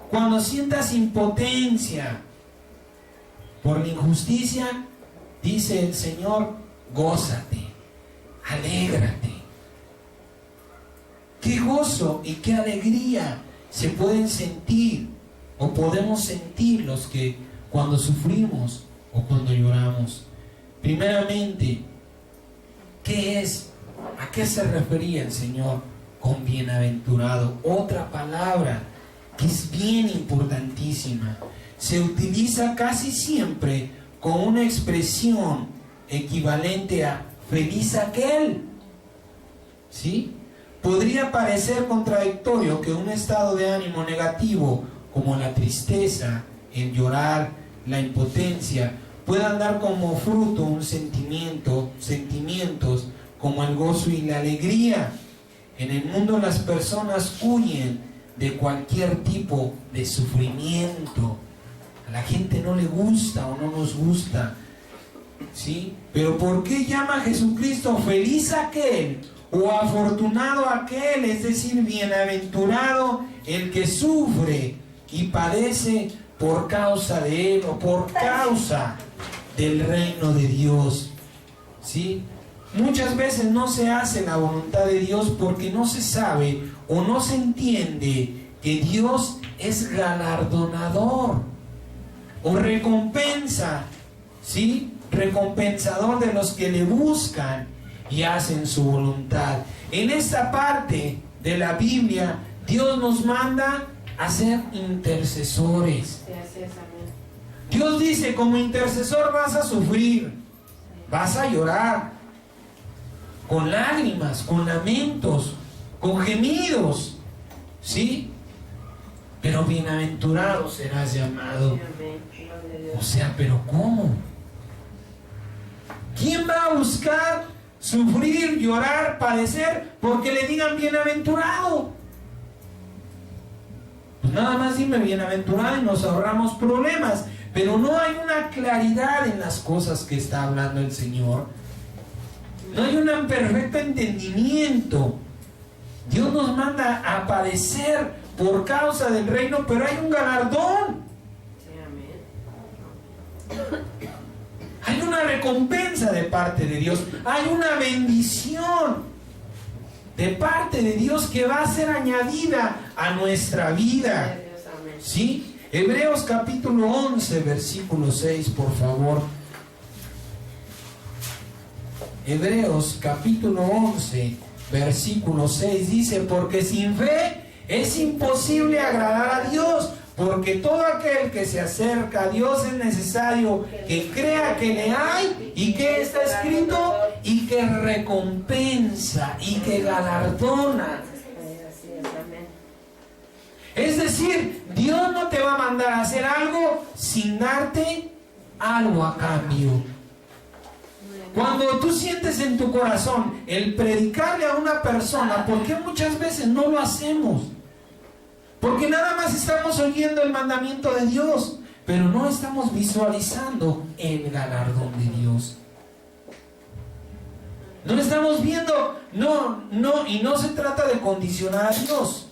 cuando sientas impotencia por la injusticia, dice el Señor, gózate, alégrate. Qué gozo y qué alegría se pueden sentir o podemos sentir los que cuando sufrimos o cuando lloramos. Primeramente, ¿qué es? ¿A qué se refería el Señor con bienaventurado? Otra palabra que es bien importantísima. Se utiliza casi siempre con una expresión equivalente a feliz aquel. ¿Sí? Podría parecer contradictorio que un estado de ánimo negativo como la tristeza, el llorar, la impotencia, puedan dar como fruto un sentimientos como el gozo y la alegría. En el mundo las personas huyen de cualquier tipo de sufrimiento. A la gente no le gusta o no nos gusta, ¿sí? Pero ¿por qué llama a Jesucristo feliz aquel o afortunado aquel? Es decir, bienaventurado el que sufre y padece por causa de Él o por causa del reino de Dios, ¿sí? Muchas veces no se hace la voluntad de Dios porque no se sabe o no se entiende que Dios es galardonador o recompensa, ¿sí? Recompensador de los que le buscan y hacen su voluntad. En esta parte de la Biblia, Dios nos manda a ser intercesores. Dios dice, como intercesor vas a sufrir, vas a llorar, con lágrimas, con lamentos, con gemidos, ¿sí? Pero bienaventurado serás llamado. O sea, ¿pero cómo? ¿Quién va a buscar sufrir, llorar, padecer porque le digan bienaventurado? Pues nada más dime bienaventurado y nos ahorramos problemas. Pero no hay una claridad en las cosas que está hablando el Señor. No hay un perfecto entendimiento. Dios nos manda a padecer por causa del reino, pero hay un galardón. Hay una recompensa de parte de Dios. Hay una bendición de parte de Dios que va a ser añadida a nuestra vida. ¿Sí? Hebreos capítulo 11, versículo 6, por favor. Hebreos capítulo 11, versículo 6 dice, porque sin fe es imposible agradar a Dios, porque porque todo aquel que se acerca a Dios es necesario que crea que le hay y que está escrito y que recompensa y que galardona. Es decir, Dios no te va a mandar a hacer algo sin darte algo a cambio. Cuando tú sientes en tu corazón el predicarle a una persona, ¿por qué muchas veces no lo hacemos? Porque nada más estamos oyendo el mandamiento de Dios, pero no estamos visualizando el galardón de Dios. No estamos viendo, y no se trata de condicionar a Dios.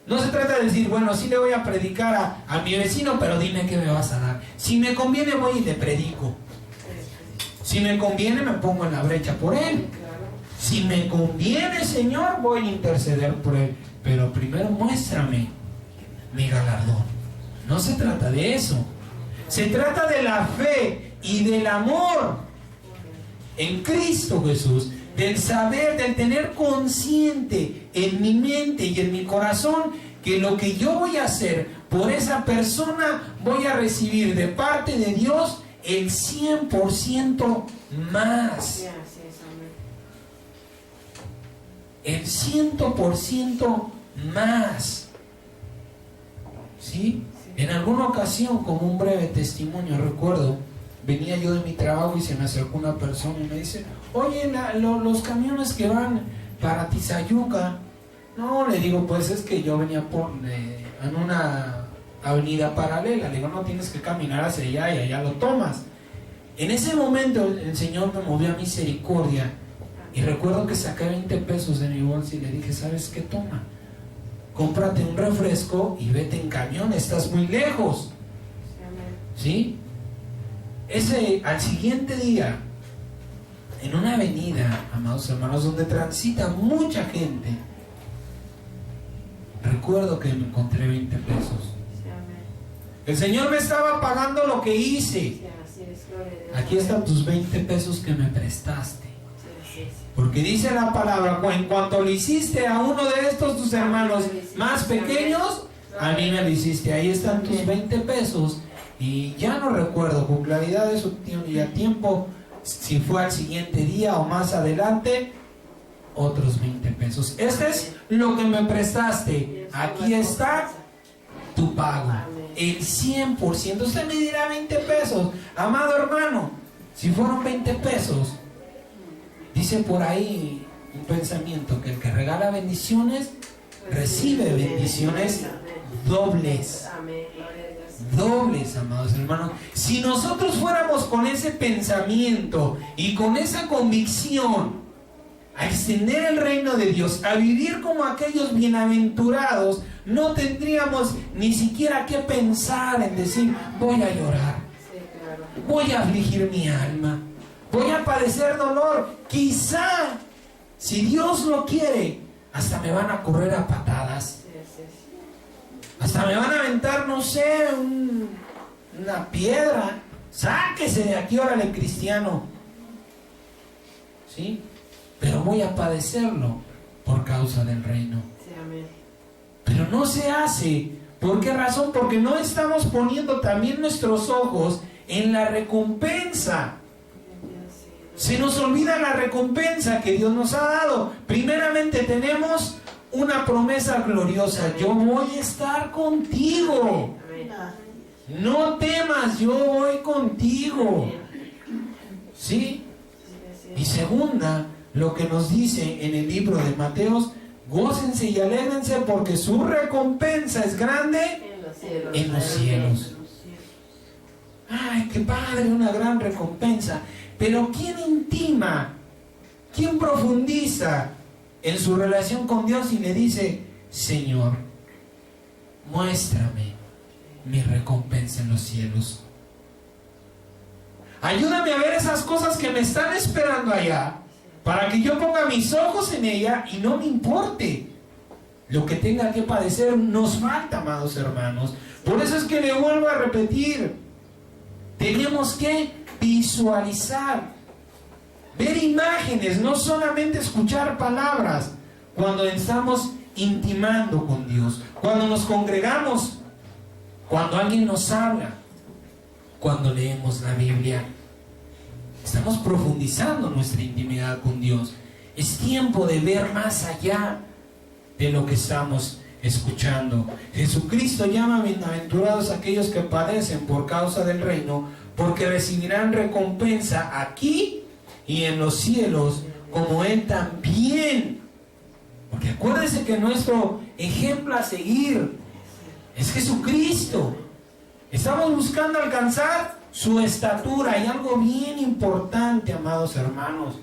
No se trata de decir, bueno, sí le voy a predicar a mi vecino, pero dime qué me vas a dar. Si me conviene voy y le predico. Si me conviene me pongo en la brecha por él. Si me conviene, Señor, voy a interceder por él. Pero primero muéstrame mi galardón. No se trata de eso. Se trata de la fe y del amor en Cristo Jesús. Del saber, del tener consciente en mi mente y en mi corazón que lo que yo voy a hacer por esa persona voy a recibir de parte de Dios el 100% más. El 100% más. ¿Sí? En alguna ocasión, como un breve testimonio, recuerdo, venía yo de mi trabajo y se me acercó una persona y me dice, oye, los camiones que van para Tizayuca. No, le digo, pues es que yo venía en una avenida paralela. Le digo, no, tienes que caminar hacia allá y allá lo tomas. En ese momento el Señor me movió a misericordia y recuerdo que saqué 20 pesos de mi bolsa y le dije, ¿sabes qué? Toma, cómprate un refresco y vete en camión, estás muy lejos. ¿Sí? Al siguiente día, en una avenida, amados hermanos, donde transita mucha gente, recuerdo que me encontré 20 pesos. El Señor me estaba pagando lo que hice. Aquí están tus 20 pesos que me prestaste. Porque dice la palabra, en cuanto lo hiciste a uno de estos tus hermanos más pequeños, a mí me lo hiciste. Ahí están tus 20 pesos. Y ya no recuerdo con claridad, eso tiene ya tiempo, si fue al siguiente día o más adelante, otros 20 pesos. Este es lo que me prestaste. Aquí está tu pago. El 100%. Usted me dirá 20 pesos. Amado hermano, si fueron 20 pesos, dice por ahí un pensamiento, que el que regala bendiciones, recibe bendiciones dobles. Dobles, amados hermanos. Si nosotros fuéramos con ese pensamiento y con esa convicción a extender el reino de Dios, a vivir como aquellos bienaventurados, no tendríamos ni siquiera que pensar en decir, voy a llorar, voy a afligir mi alma, voy a padecer dolor. Quizá, si Dios lo quiere, hasta me van a correr a patadas. Hasta me van a aventar, no sé, una piedra. Sáquese de aquí, órale, cristiano. ¿Sí? Pero voy a padecerlo por causa del reino. Sí, amén. Pero no se hace. ¿Por qué razón? Porque no estamos poniendo también nuestros ojos en la recompensa. Se nos olvida la recompensa que Dios nos ha dado. Primeramente tenemos una promesa gloriosa. Yo voy a estar contigo. No temas, yo voy contigo. ¿Sí? Y segunda, lo que nos dice en el libro de Mateos, gócense y alégrense porque su recompensa es grande en los cielos. Ay, qué padre, una gran recompensa. Pero ¿quién intima? ¿Quién profundiza en su relación con Dios y le dice, Señor, muéstrame mi recompensa en los cielos? Ayúdame a ver esas cosas que me están esperando allá, para que yo ponga mis ojos en ella y no me importe lo que tenga que padecer. Nos falta, amados hermanos. Por eso es que le vuelvo a repetir, tenemos que visualizar, ver imágenes, no solamente escuchar palabras. Cuando estamos intimando con Dios, cuando nos congregamos Cuando alguien nos habla, cuando leemos la Biblia, estamos profundizando nuestra intimidad con Dios. Es tiempo de ver más allá de lo que estamos escuchando. Jesucristo llama bienaventurados a aquellos que padecen por causa del reino, porque recibirán recompensa aquí y en los cielos, como Él también. Porque acuérdense que nuestro ejemplo a seguir es Jesucristo. Estamos buscando alcanzar su estatura. Y algo bien importante, amados hermanos,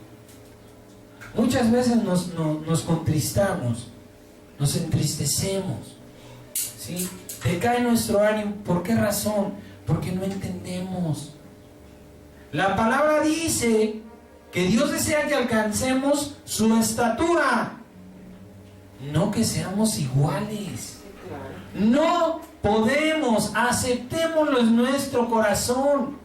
muchas veces nos contristamos, nos entristecemos, ¿sí? Decae nuestro ánimo. ¿Por qué razón? Porque no entendemos. La palabra dice que Dios desea que alcancemos su estatura, no que seamos iguales. No podemos, aceptémoslo en nuestro corazón.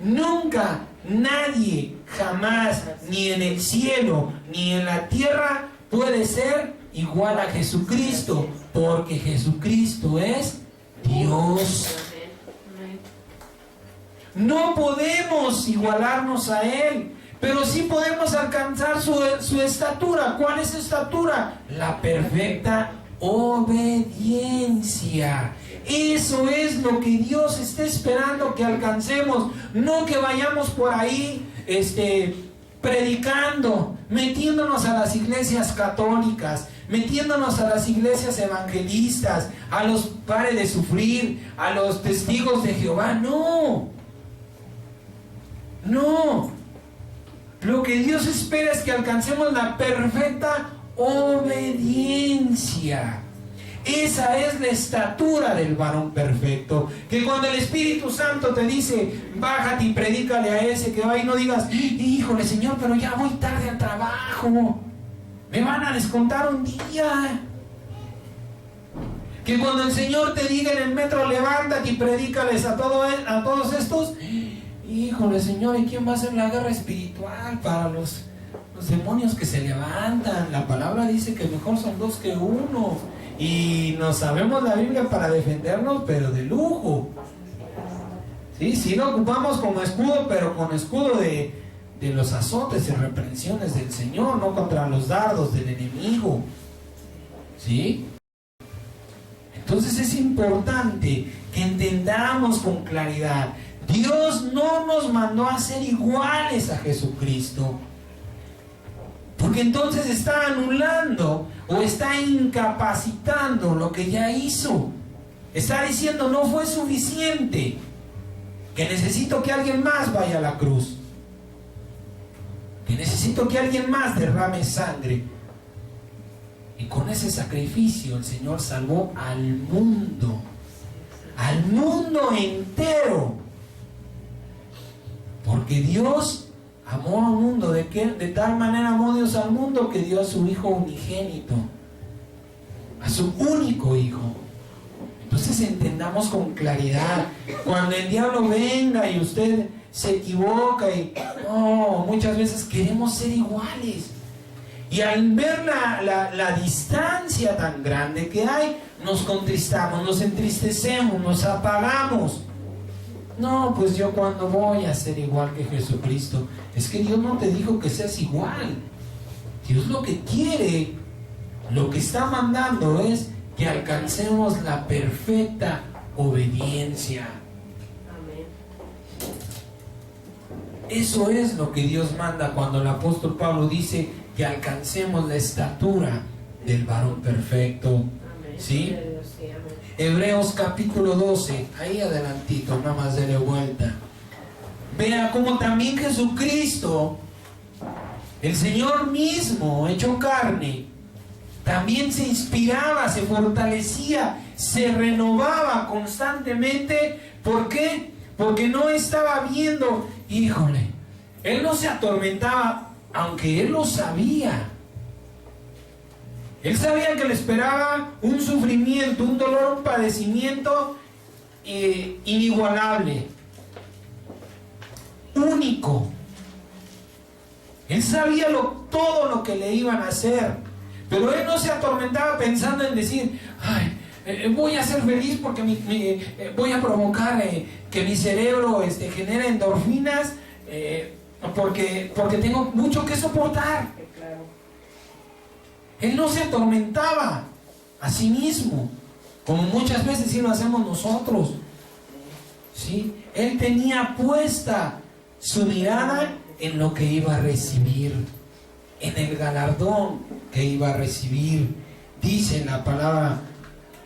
Nunca, nadie, jamás, ni en el cielo, ni en la tierra, puede ser igual a Jesucristo, porque Jesucristo es Dios. No podemos igualarnos a Él, pero sí podemos alcanzar su estatura. ¿Cuál es su estatura? La perfecta obediencia. Eso es lo que Dios está esperando que alcancemos. No que vayamos por ahí predicando, metiéndonos a las iglesias católicas, metiéndonos a las iglesias evangelistas, a los Pare de Sufrir, a los Testigos de Jehová. No. Lo que Dios espera es que alcancemos la perfecta obediencia. Esa es la estatura del varón perfecto. Que cuando el Espíritu Santo te dice, bájate y predícale a ese que va, y no digas, híjole Señor, pero ya voy tarde al trabajo, me van a descontar un día. Que cuando el Señor te diga en el metro, levántate y predícales a todos estos, híjole Señor, ¿y quién va a hacer la guerra espiritual para los demonios que se levantan? La palabra dice que mejor son dos que uno. Y no sabemos la Biblia para defendernos, pero de lujo. Sí lo ocupamos como escudo, pero con escudo de los azotes y reprensiones del Señor, no contra los dardos del enemigo. ¿Sí? Entonces es importante que entendamos con claridad. Dios no nos mandó a ser iguales a Jesucristo, porque entonces está anulando o está incapacitando lo que ya hizo. Está diciendo, no fue suficiente, que necesito que alguien más vaya a la cruz, que necesito que alguien más derrame sangre. Y con ese sacrificio el Señor salvó al mundo entero. Porque Dios amó al mundo, de tal manera amó Dios al mundo que dio a su Hijo unigénito, a su único Hijo. Entonces entendamos con claridad. Cuando el diablo venga y usted se equivoca muchas veces queremos ser iguales. Y al ver la distancia tan grande que hay, nos contristamos, nos entristecemos, nos apagamos. No, pues yo cuando voy a ser igual que Jesucristo. Es que Dios no te dijo que seas igual. Dios lo que quiere, lo que está mandando es que alcancemos la perfecta obediencia. Amén. Eso es lo que Dios manda cuando el apóstol Pablo dice que alcancemos la estatura del varón perfecto. Amén. ¿Sí? Hebreos capítulo 12, ahí adelantito, nada más dele vuelta. Vea cómo también Jesucristo, el Señor mismo, hecho carne, también se inspiraba, se fortalecía, se renovaba constantemente. ¿Por qué? Porque no estaba viendo, híjole, Él no se atormentaba, aunque Él lo sabía. Él sabía que le esperaba un sufrimiento, un dolor, un padecimiento inigualable, único. Él sabía todo lo que le iban a hacer, pero Él no se atormentaba pensando en decir, ay, voy a ser feliz porque voy a provocar que mi cerebro genere endorfinas, porque tengo mucho que soportar. Él no se atormentaba a sí mismo, como muchas veces sí lo hacemos nosotros, ¿sí? Él tenía puesta su mirada en lo que iba a recibir, en el galardón que iba a recibir. Dice la palabra: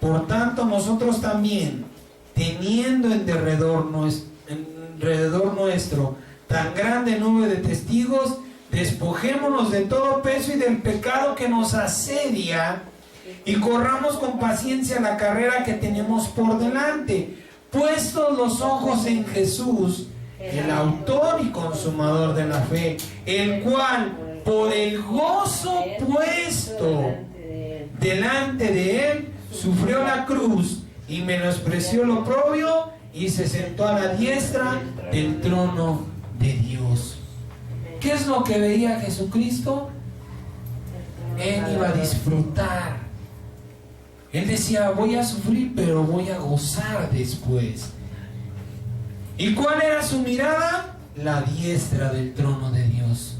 por tanto nosotros también, teniendo en derredor nuestro tan grande nube de testigos, despojémonos de todo peso y del pecado que nos asedia, y corramos con paciencia la carrera que tenemos por delante, puestos los ojos en Jesús, el autor y consumador de la fe, el cual, por el gozo puesto delante de él, sufrió la cruz y menospreció lo oprobio, y se sentó a la diestra del trono de Dios. ¿Qué es lo que veía Jesucristo? Él iba a disfrutar. Él decía: voy a sufrir, pero voy a gozar después. ¿Y cuál era su mirada? La diestra del trono de Dios.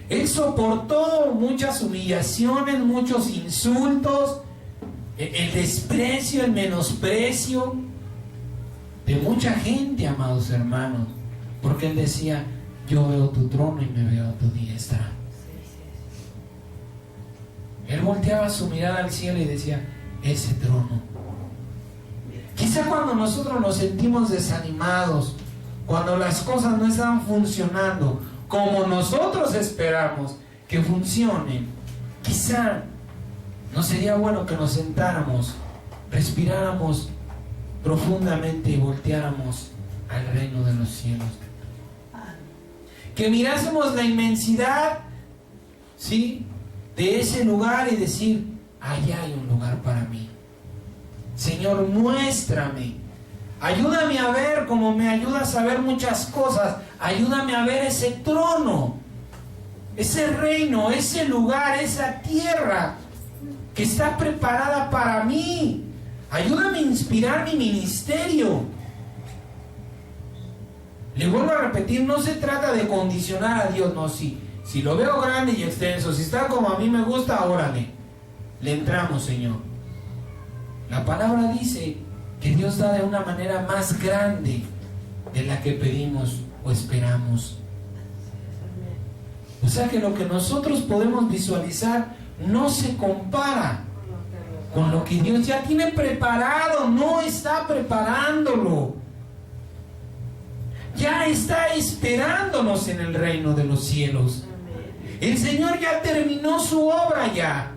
Él soportó muchas humillaciones, muchos insultos, el desprecio, el menosprecio de mucha gente, amados hermanos, porque él decía: yo veo tu trono y me veo a tu diestra. Él volteaba su mirada al cielo y decía: ese trono. Quizá cuando nosotros nos sentimos desanimados, cuando las cosas no están funcionando como nosotros esperamos que funcionen, quizá no sería bueno que nos sentáramos, respiráramos profundamente y volteáramos al reino de los cielos, que mirásemos la inmensidad, ¿sí?, de ese lugar y decir: allá hay un lugar para mí. Señor, muéstrame, ayúdame a ver como me ayudas a ver muchas cosas. Ayúdame a ver ese trono, ese reino, ese lugar, esa tierra que está preparada para mí. Ayúdame a inspirar mi ministerio. Le vuelvo a repetir, no se trata de condicionar a Dios, no, si lo veo grande y extenso, si está como a mí me gusta, órale, le entramos, Señor. La palabra dice que Dios da de una manera más grande de la que pedimos o esperamos. O sea que lo que nosotros podemos visualizar no se compara con lo que Dios ya tiene preparado, no está preparándolo. Ya está esperándonos en el reino de los cielos. El Señor ya terminó su obra ya.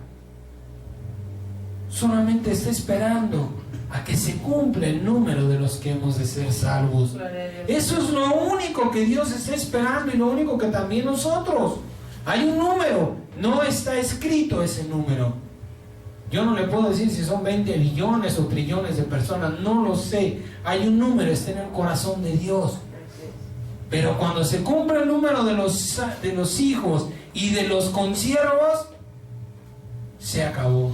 Solamente está esperando a que se cumpla el número de los que hemos de ser salvos. Eso es lo único que Dios está esperando y lo único que también nosotros. Hay un número, no está escrito ese número. Yo no le puedo decir si son 20 billones o trillones de personas, no lo sé. Hay un número, está en el corazón de Dios. Pero cuando se cumple el número de los hijos y de los consiervos, se acabó.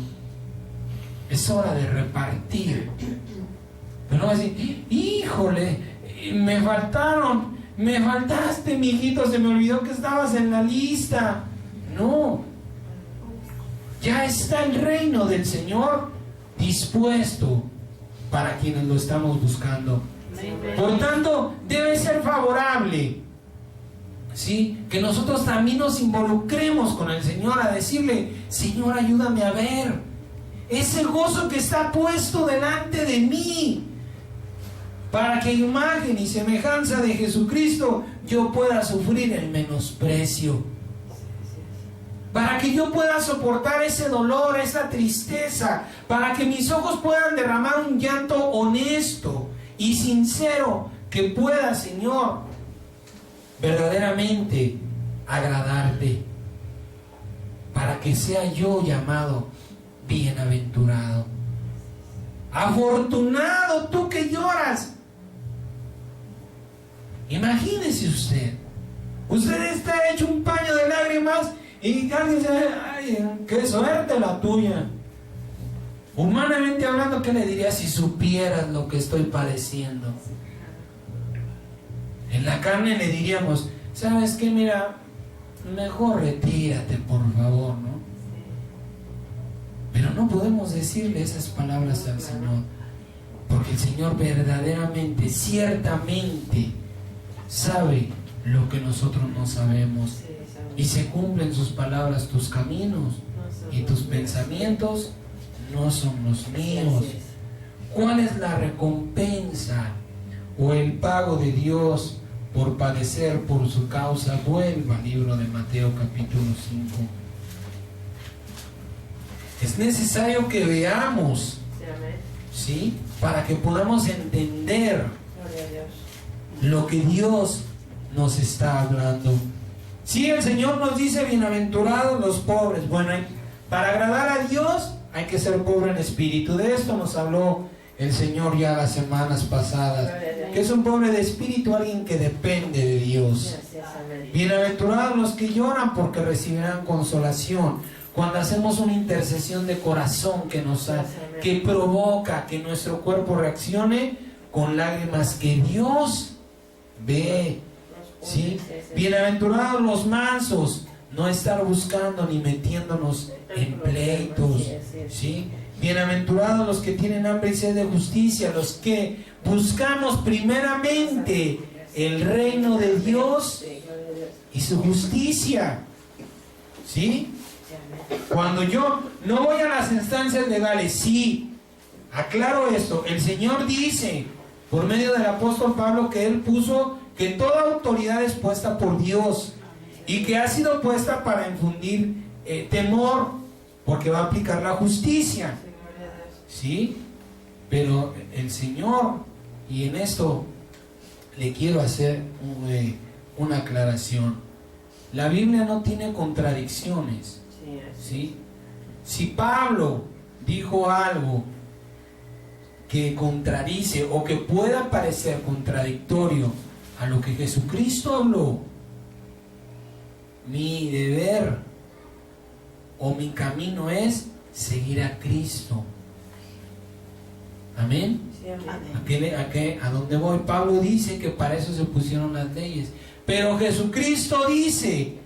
Es hora de repartir. Pero no decir: híjole, me faltaste, mijito, se me olvidó que estabas en la lista. No, ya está el reino del Señor dispuesto para quienes lo estamos buscando. Por tanto, debe ser favorable, ¿sí?, que nosotros también nos involucremos con el Señor a decirle: Señor, ayúdame a ver ese gozo que está puesto delante de mí, para que imagen y semejanza de Jesucristo yo pueda sufrir el menosprecio, para que yo pueda soportar ese dolor, esa tristeza, para que mis ojos puedan derramar un llanto honesto y sincero, que pueda, Señor, verdaderamente agradarte, para que sea yo llamado bienaventurado. Afortunado tú que lloras. Imagínese usted está hecho un paño de lágrimas y alguien dice: ay, qué suerte la tuya. Humanamente hablando, ¿qué le diría si supieras lo que estoy padeciendo? En la carne le diríamos, ¿sabes qué? Mira, mejor retírate, por favor, ¿no? Pero no podemos decirle esas palabras al Señor, porque el Señor verdaderamente, ciertamente, sabe lo que nosotros no sabemos. Y se cumplen sus palabras: tus caminos y tus pensamientos no son los míos. ¿Cuál es la recompensa o el pago de Dios por padecer por su causa? Vuelva al libro de Mateo capítulo 5. Es necesario que veamos, ¿sí? Para que podamos entender lo que Dios nos está hablando. Sí, el Señor nos dice: bienaventurados los pobres. Bueno, para agradar a Dios hay que ser pobre en espíritu. De esto nos habló el Señor ya las semanas pasadas. Que es un pobre de espíritu, alguien que depende de Dios. Bienaventurados los que lloran, porque recibirán consolación. Cuando hacemos una intercesión de corazón que provoca que nuestro cuerpo reaccione con lágrimas que Dios ve, ¿sí? Bienaventurados los mansos, no estar buscando ni metiéndonos en pleitos, ¿sí? Bienaventurados los que tienen hambre y sed de justicia, los que buscamos primeramente el reino de Dios y su justicia, ¿sí? Cuando yo no voy a las instancias legales, sí, aclaro esto, el Señor dice por medio del apóstol Pablo que Él puso que toda autoridad es puesta por Dios y que ha sido puesta para infundir temor, porque va a aplicar la justicia, ¿sí? Pero el Señor, y en esto le quiero hacer una aclaración, la Biblia no tiene contradicciones, ¿sí? Si Pablo dijo algo que contradice o que pueda parecer contradictorio a lo que Jesucristo habló, mi deber o mi camino es seguir a Cristo. Amén. Sí, amén. ¿A dónde voy? Pablo dice que para eso se pusieron las leyes, pero Jesucristo dice: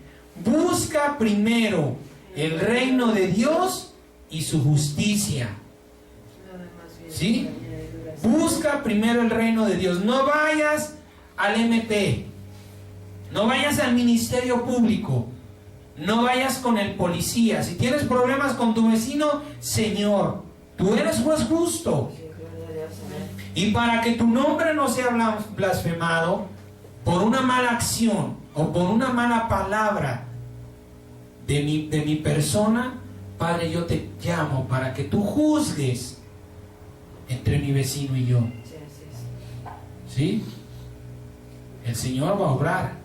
busca primero el reino de Dios y su justicia, ¿sí? Busca primero el reino de Dios. No vayas al MP, no vayas al ministerio público, no vayas con el policía. Si tienes problemas con tu vecino, Señor, tú eres juez justo, y para que tu nombre no sea blasfemado por una mala acción o por una mala palabra de mi persona, Padre, yo te llamo para que tú juzgues entre mi vecino y yo, ¿sí? El Señor va a obrar.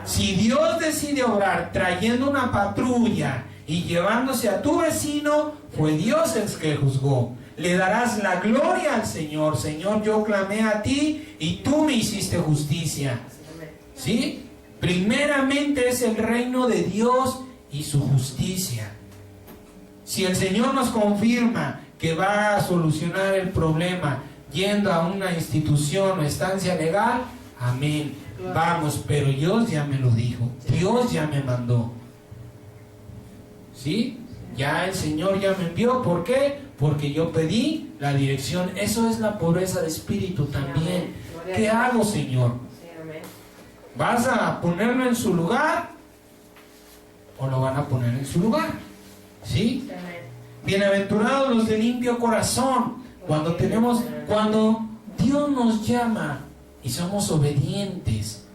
Si Dios decide obrar trayendo una patrulla y llevándose a tu vecino, fue Dios el que juzgó. Le darás la gloria al Señor: Señor, yo clamé a ti y tú me hiciste justicia, ¿sí? Primeramente es el reino de Dios y su justicia. Si el Señor nos confirma que va a solucionar el problema yendo a una institución o estancia legal, amén, vamos, pero Dios ya me lo dijo, Dios ya me mandó, ¿sí? Ya el Señor ya me envió. ¿Por qué? Porque yo pedí la dirección. Eso es la pobreza de espíritu también. ¿Qué hago, Señor? ¿Vas a ponerlo en su lugar o lo van a poner en su lugar? ¿Sí? Bienaventurados los de limpio corazón. Cuando Dios nos llama y somos obedientes,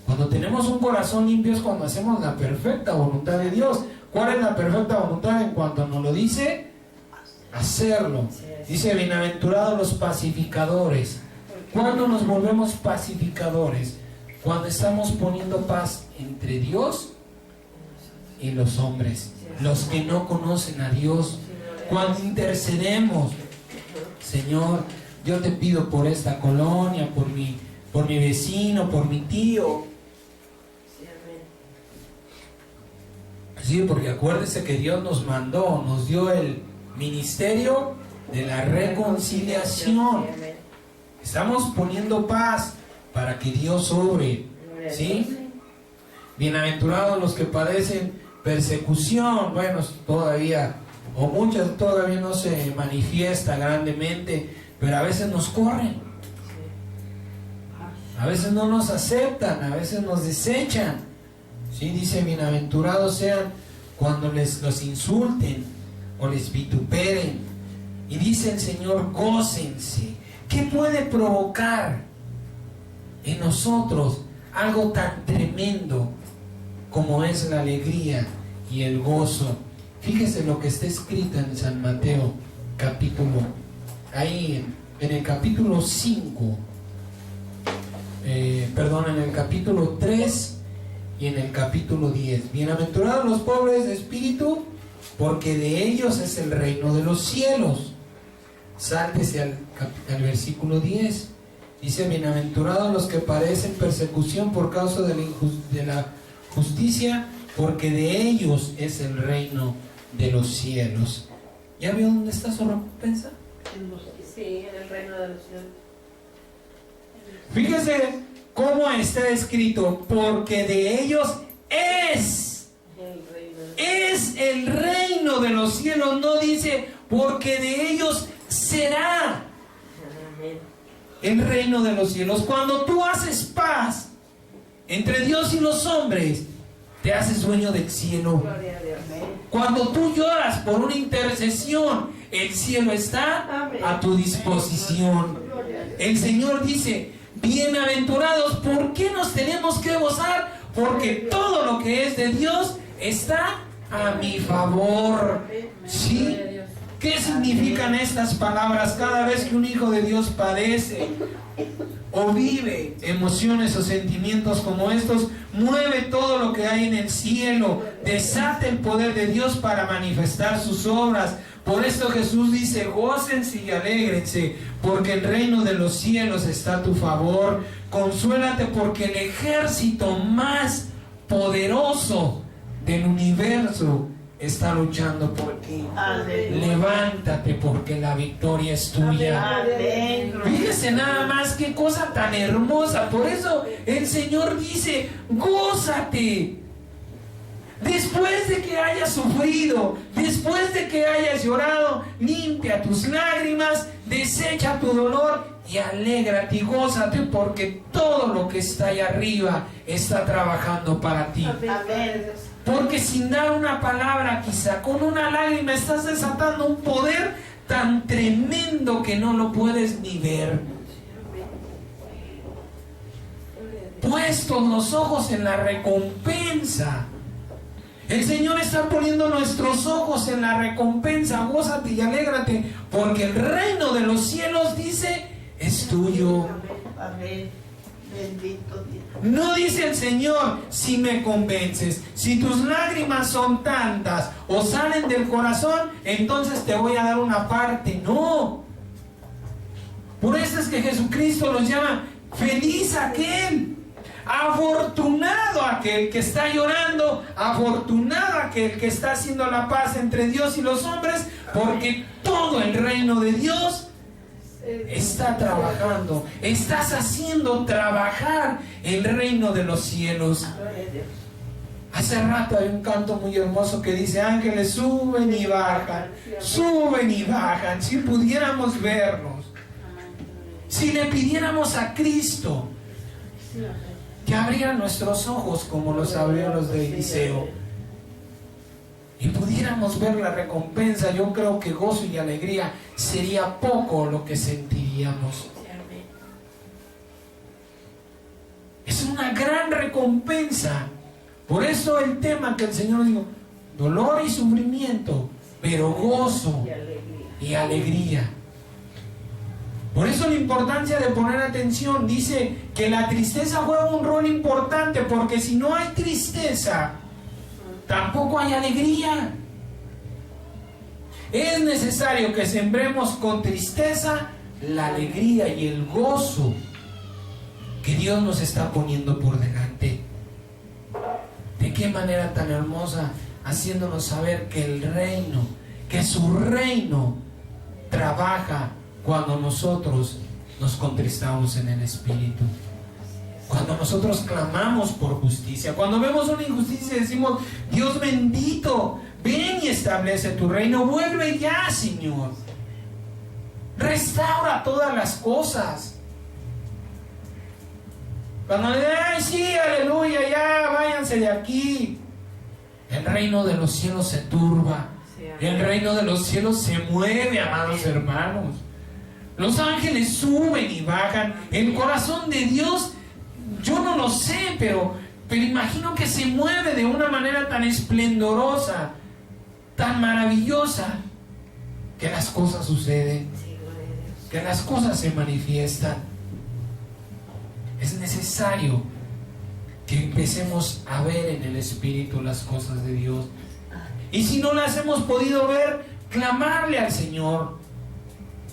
cuando tenemos un corazón limpio, es cuando hacemos la perfecta voluntad de Dios. ¿Cuál es la perfecta voluntad? En cuanto nos lo dice, hacerlo. Dice: bienaventurados los pacificadores. ¿Cuándo nos volvemos pacificadores? Cuando estamos poniendo paz entre Dios y los hombres, los que no conocen a Dios. Cuando intercedemos: Señor, yo te pido por esta colonia, por mi vecino, por mi tío. Sí, porque acuérdese que Dios nos mandó, nos dio ministerio de la reconciliación. Estamos poniendo paz para que Dios obre, ¿sí? Bienaventurados los que padecen persecución. Bueno, todavía, o muchas todavía no se manifiesta grandemente, pero a veces nos corren, a veces no nos aceptan, a veces nos desechan, ¿sí? Dice, bienaventurados sean cuando los insulten o les vituperen. Y dice el Señor, gócense. ¿Qué puede provocar en nosotros algo tan tremendo como es la alegría y el gozo? Fíjese lo que está escrito en San Mateo, ahí en el capítulo 5, en el capítulo 3 y en el capítulo 10. Bienaventurados los pobres de espíritu, porque de ellos es el reino de los cielos. Sáltese al versículo 10. Dice, bienaventurados los que padecen persecución por causa de la justicia, porque de ellos es el reino de los cielos. ¿Ya vio dónde está su recompensa? Sí, en el reino de los cielos. Fíjese cómo está escrito, porque de ellos es el reino de los cielos. No dice, porque de ellos será el reino de los cielos. Cuando tú haces paz entre Dios y los hombres, te haces dueño del cielo. Cuando tú lloras por una intercesión, el cielo está a tu disposición. El Señor dice, bienaventurados. ¿Por qué nos tenemos que gozar? Porque todo lo que es de Dios está a mi favor. ¿Sí? ¿Qué significan estas palabras? Cada vez que un hijo de Dios padece o vive emociones o sentimientos como estos, mueve todo lo que hay en el cielo, desata el poder de Dios para manifestar sus obras. Por esto Jesús dice, gócense y alégrense, porque el reino de los cielos está a tu favor. Consuélate porque el ejército más poderoso del universo está luchando por ti. Levántate porque la victoria es tuya. Fíjese nada más qué cosa tan hermosa. Por eso el Señor dice, gózate. Después de que hayas sufrido, después de que hayas llorado, limpia tus lágrimas, desecha tu dolor y alégrate y gózate, porque todo lo que está allá arriba está trabajando para ti. Porque sin dar una palabra, quizá con una lágrima, estás desatando un poder tan tremendo que no lo puedes ni ver. Puestos los ojos en la recompensa. El Señor está poniendo nuestros ojos en la recompensa. Gózate y alégrate, porque el reino de los cielos, dice, es tuyo. Amén. Bendito Dios. No dice el Señor, si me convences, si tus lágrimas son tantas o salen del corazón, entonces te voy a dar una parte. No. Por eso es que Jesucristo los llama feliz aquel. Afortunado aquel que está llorando, afortunado aquel que está haciendo la paz entre Dios y los hombres, porque todo el reino de Dios está trabajando. Estás haciendo trabajar el reino de los cielos. Hace rato hay un canto muy hermoso que dice, ángeles suben y bajan, suben y bajan. Si pudiéramos vernos, si le pidiéramos a Cristo que abriera nuestros ojos como los abrió los de Eliseo y pudiéramos ver la recompensa, yo creo que gozo y alegría sería poco lo que sentiríamos. Es una gran recompensa. Por eso el tema que el Señor dijo, dolor y sufrimiento, pero gozo y alegría. Por eso la importancia de poner atención. Dice que la tristeza juega un rol importante, porque si no hay tristeza, tampoco hay alegría. Es necesario que sembremos con tristeza la alegría y el gozo que Dios nos está poniendo por delante. ¿De qué manera tan hermosa? Haciéndonos saber que el reino que su reino trabaja cuando nosotros nos contristamos en el Espíritu. Cuando nosotros clamamos por justicia, cuando vemos una injusticia y decimos: Dios bendito, ven y establece tu reino, vuelve ya, Señor. Restaura todas las cosas. Cuando le dicen: ay, sí, aleluya, ya, váyanse de aquí, el reino de los cielos se turba. El reino de los cielos se mueve, amados hermanos. Los ángeles suben y bajan. El corazón de Dios, yo no lo sé, pero imagino que se mueve de una manera tan esplendorosa, tan maravillosa, que las cosas suceden, que las cosas se manifiestan. Es necesario que empecemos a ver en el Espíritu las cosas de Dios. Y si no las hemos podido ver, clamarle al Señor.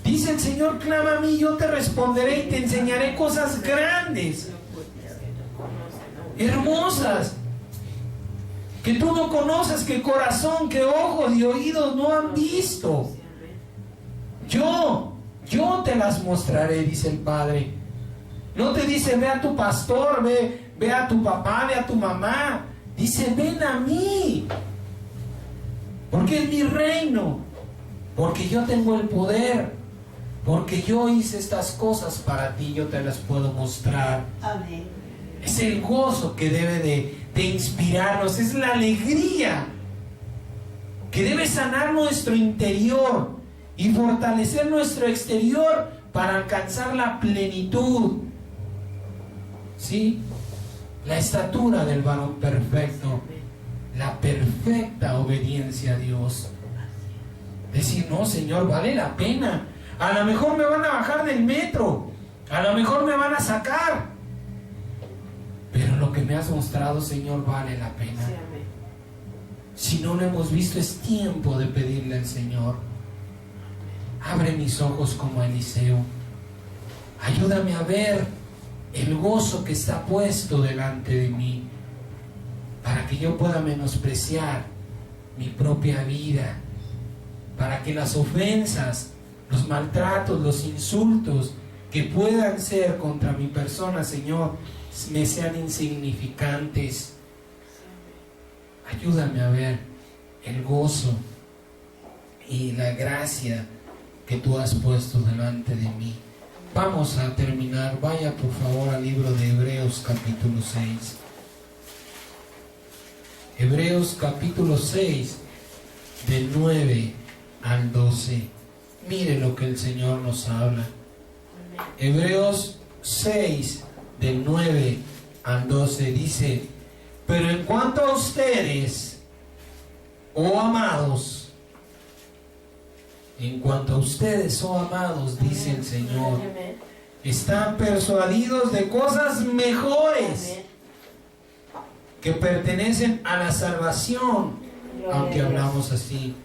Dice el Señor: clama a mí, yo te responderé y te enseñaré cosas grandes, hermosas, que tú no conoces, que corazón, que ojos y oídos no han visto. Yo te las mostraré, dice el Padre. No te dice: ve a tu pastor, ve a tu papá, ve a tu mamá. Dice: ven a mí, porque es mi reino, porque yo tengo el poder, porque yo hice estas cosas para ti, yo te las puedo mostrar. Amén. Es el gozo que debe de inspirarnos, es la alegría que debe sanar nuestro interior y fortalecer nuestro exterior para alcanzar la plenitud, ¿sí? La estatura del varón perfecto, la perfecta obediencia a Dios. Decir: no, Señor, vale la pena. A lo mejor me van a bajar del metro, a lo mejor me van a sacar, pero lo que me has mostrado, Señor, vale la pena. Si no lo hemos visto, es tiempo de pedirle al Señor: abre mis ojos como Eliseo, ayúdame a ver el gozo que está puesto delante de mí, para que yo pueda menospreciar mi propia vida, para que las ofensas, los maltratos, los insultos que puedan ser contra mi persona, Señor, me sean insignificantes. Ayúdame a ver el gozo y la gracia que tú has puesto delante de mí. Vamos a terminar. Vaya por favor al libro de Hebreos capítulo 6. Hebreos capítulo 6, del 9 al 12. Mire lo que el Señor nos habla. Hebreos 6, del 9 al 12 dice: pero en cuanto a ustedes, oh amados, en cuanto a ustedes, oh amados, dice el Señor, están persuadidos de cosas mejores que pertenecen a la salvación, aunque hablamos así.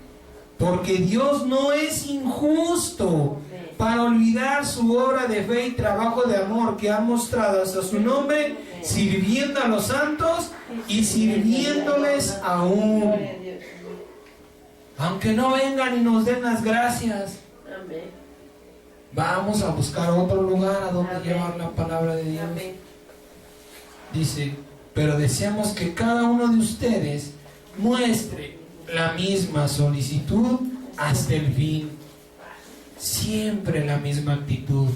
Porque Dios no es injusto para olvidar su obra de fe y trabajo de amor que ha mostrado hasta su nombre, sirviendo a los santos y sirviéndoles aún. Aunque no vengan y nos den las gracias, vamos a buscar otro lugar a donde llevar la palabra de Dios. Dice: pero deseamos que cada uno de ustedes muestre la misma solicitud hasta el fin. Siempre la misma actitud,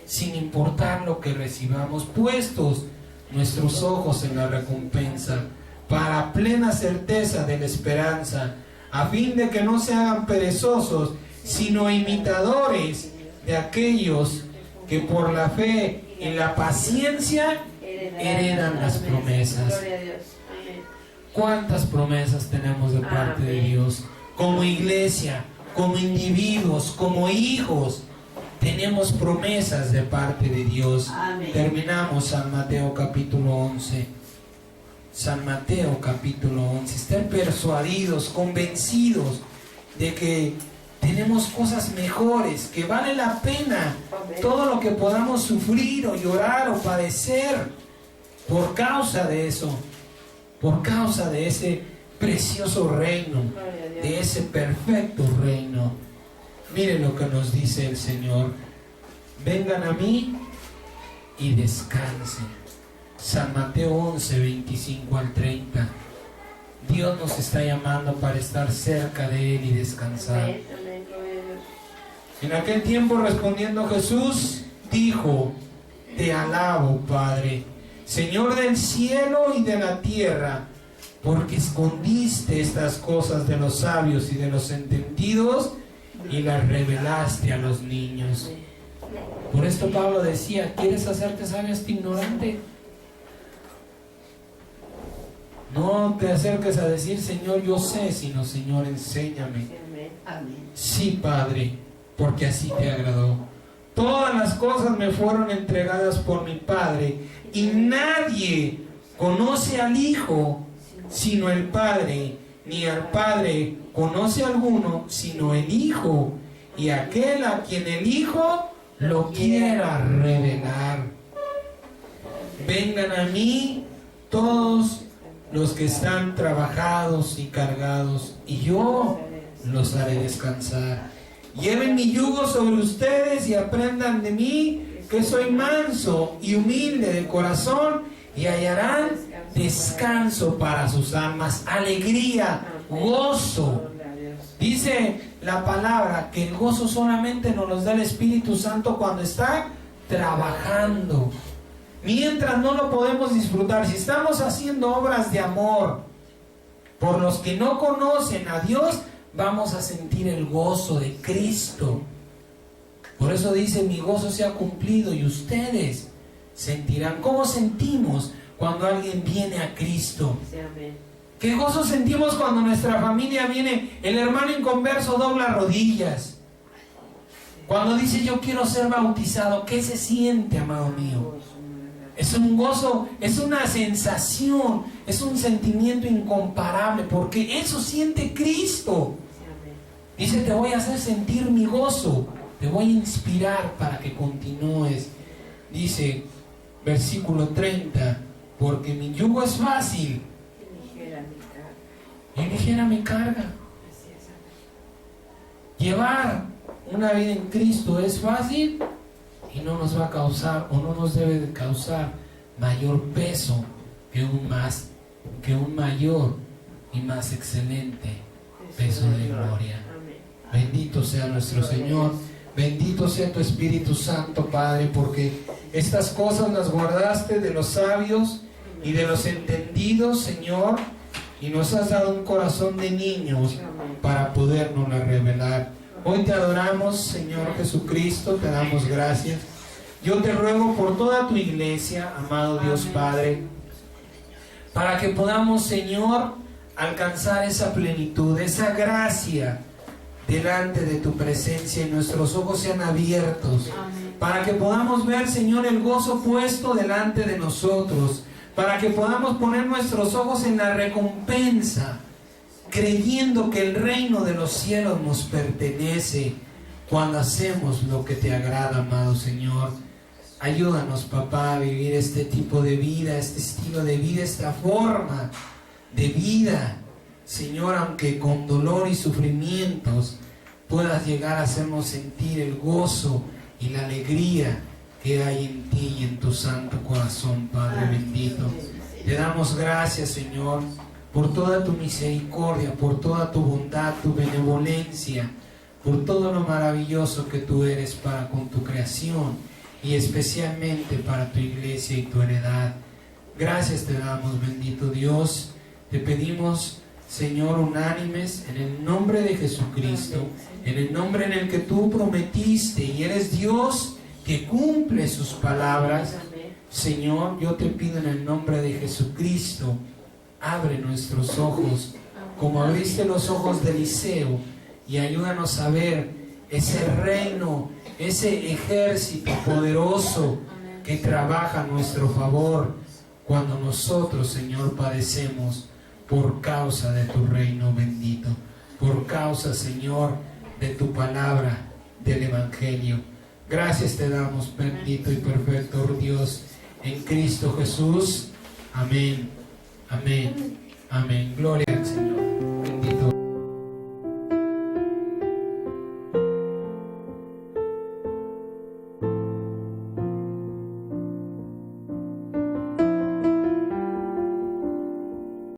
sin importar lo que recibamos, puestos nuestros ojos en la recompensa, para plena certeza de la esperanza, a fin de que no se hagan perezosos, sino imitadores de aquellos que por la fe y la paciencia heredan las promesas. ¿Cuántas promesas tenemos de parte de Dios? Como iglesia, como individuos, como hijos, tenemos promesas de parte de Dios. Terminamos San Mateo capítulo 11. San Mateo capítulo 11. Estén persuadidos, convencidos de que tenemos cosas mejores, que vale la pena todo lo que podamos sufrir o llorar o padecer por causa de eso, por causa de ese precioso reino, de ese perfecto reino. Miren lo que nos dice el Señor: vengan a mí y descansen. San Mateo 11, 25 al 30. Dios nos está llamando para estar cerca de Él y descansar. En aquel tiempo, respondiendo Jesús, dijo: te alabo, Padre, Señor del cielo y de la tierra, porque escondiste estas cosas de los sabios y de los entendidos y las revelaste a los niños. Por esto Pablo decía: ¿quieres hacerte sabio este ignorante? No te acerques a decir: Señor, yo sé, sino: Señor, enséñame. Sí, Padre, porque así te agradó. Todas las cosas me fueron entregadas por mi Padre, y nadie conoce al Hijo sino el Padre, ni al Padre conoce a alguno sino el Hijo, y aquel a quien el Hijo lo quiera revelar. Vengan a mí todos los que están trabajados y cargados, y yo los haré descansar. Lleven mi yugo sobre ustedes y aprendan de mí, que soy manso y humilde de corazón, y hallarán descanso para sus almas, alegría, gozo. Dice la palabra que el gozo solamente nos lo da el Espíritu Santo cuando está trabajando. Mientras no lo podemos disfrutar. Si estamos haciendo obras de amor por los que no conocen a Dios, vamos a sentir el gozo de Cristo. Por eso dice: mi gozo se ha cumplido, y ustedes sentirán. ¿Cómo sentimos cuando alguien viene a Cristo? ¿Qué gozo sentimos cuando nuestra familia viene? El hermano inconverso dobla rodillas. Cuando dice: yo quiero ser bautizado, ¿qué se siente, amado mío? Es un gozo, es una sensación, es un sentimiento incomparable, porque eso siente Cristo. Dice: te voy a hacer sentir mi gozo, te voy a inspirar para que continúes. Dice, versículo 30, porque mi yugo es fácil y ligera mi carga. Llevar una vida en Cristo es fácil y no nos va a causar, o no nos debe de causar, mayor peso que un mayor y más excelente peso de gloria. Bendito sea nuestro Señor, bendito sea tu Espíritu Santo, Padre, porque estas cosas las guardaste de los sabios y de los entendidos, Señor, y nos has dado un corazón de niños para podernos revelar. Hoy te adoramos, Señor Jesucristo, te damos gracias. Yo te ruego por toda tu iglesia, amado Dios Padre, para que podamos, Señor, alcanzar esa plenitud, esa gracia delante de tu presencia, y nuestros ojos sean abiertos, para que podamos ver, Señor, el gozo puesto delante de nosotros, para que podamos poner nuestros ojos en la recompensa, creyendo que el reino de los cielos nos pertenece cuando hacemos lo que te agrada, amado Señor. Ayúdanos, papá, a vivir este tipo de vida, este estilo de vida, esta forma de vida, Señor, aunque con dolor y sufrimientos puedas llegar a hacernos sentir el gozo y la alegría que hay en ti y en tu santo corazón, Padre bendito. Te damos gracias, Señor, por toda tu misericordia, por toda tu bondad, tu benevolencia, por todo lo maravilloso que tú eres para con tu creación y especialmente para tu iglesia y tu heredad. Gracias te damos, bendito Dios. Te pedimos, Señor, unánimes, en el nombre de Jesucristo, en el nombre en el que tú prometiste y eres Dios que cumple sus palabras. Señor, yo te pido en el nombre de Jesucristo, abre nuestros ojos, como abriste los ojos de Eliseo, y ayúdanos a ver ese reino, ese ejército poderoso que trabaja a nuestro favor cuando nosotros, Señor, padecemos por causa de tu reino bendito, por causa, Señor, de tu palabra, del Evangelio. Gracias te damos, bendito y perfecto Dios, en Cristo Jesús. Amén. Amén. Amén. Gloria al Señor.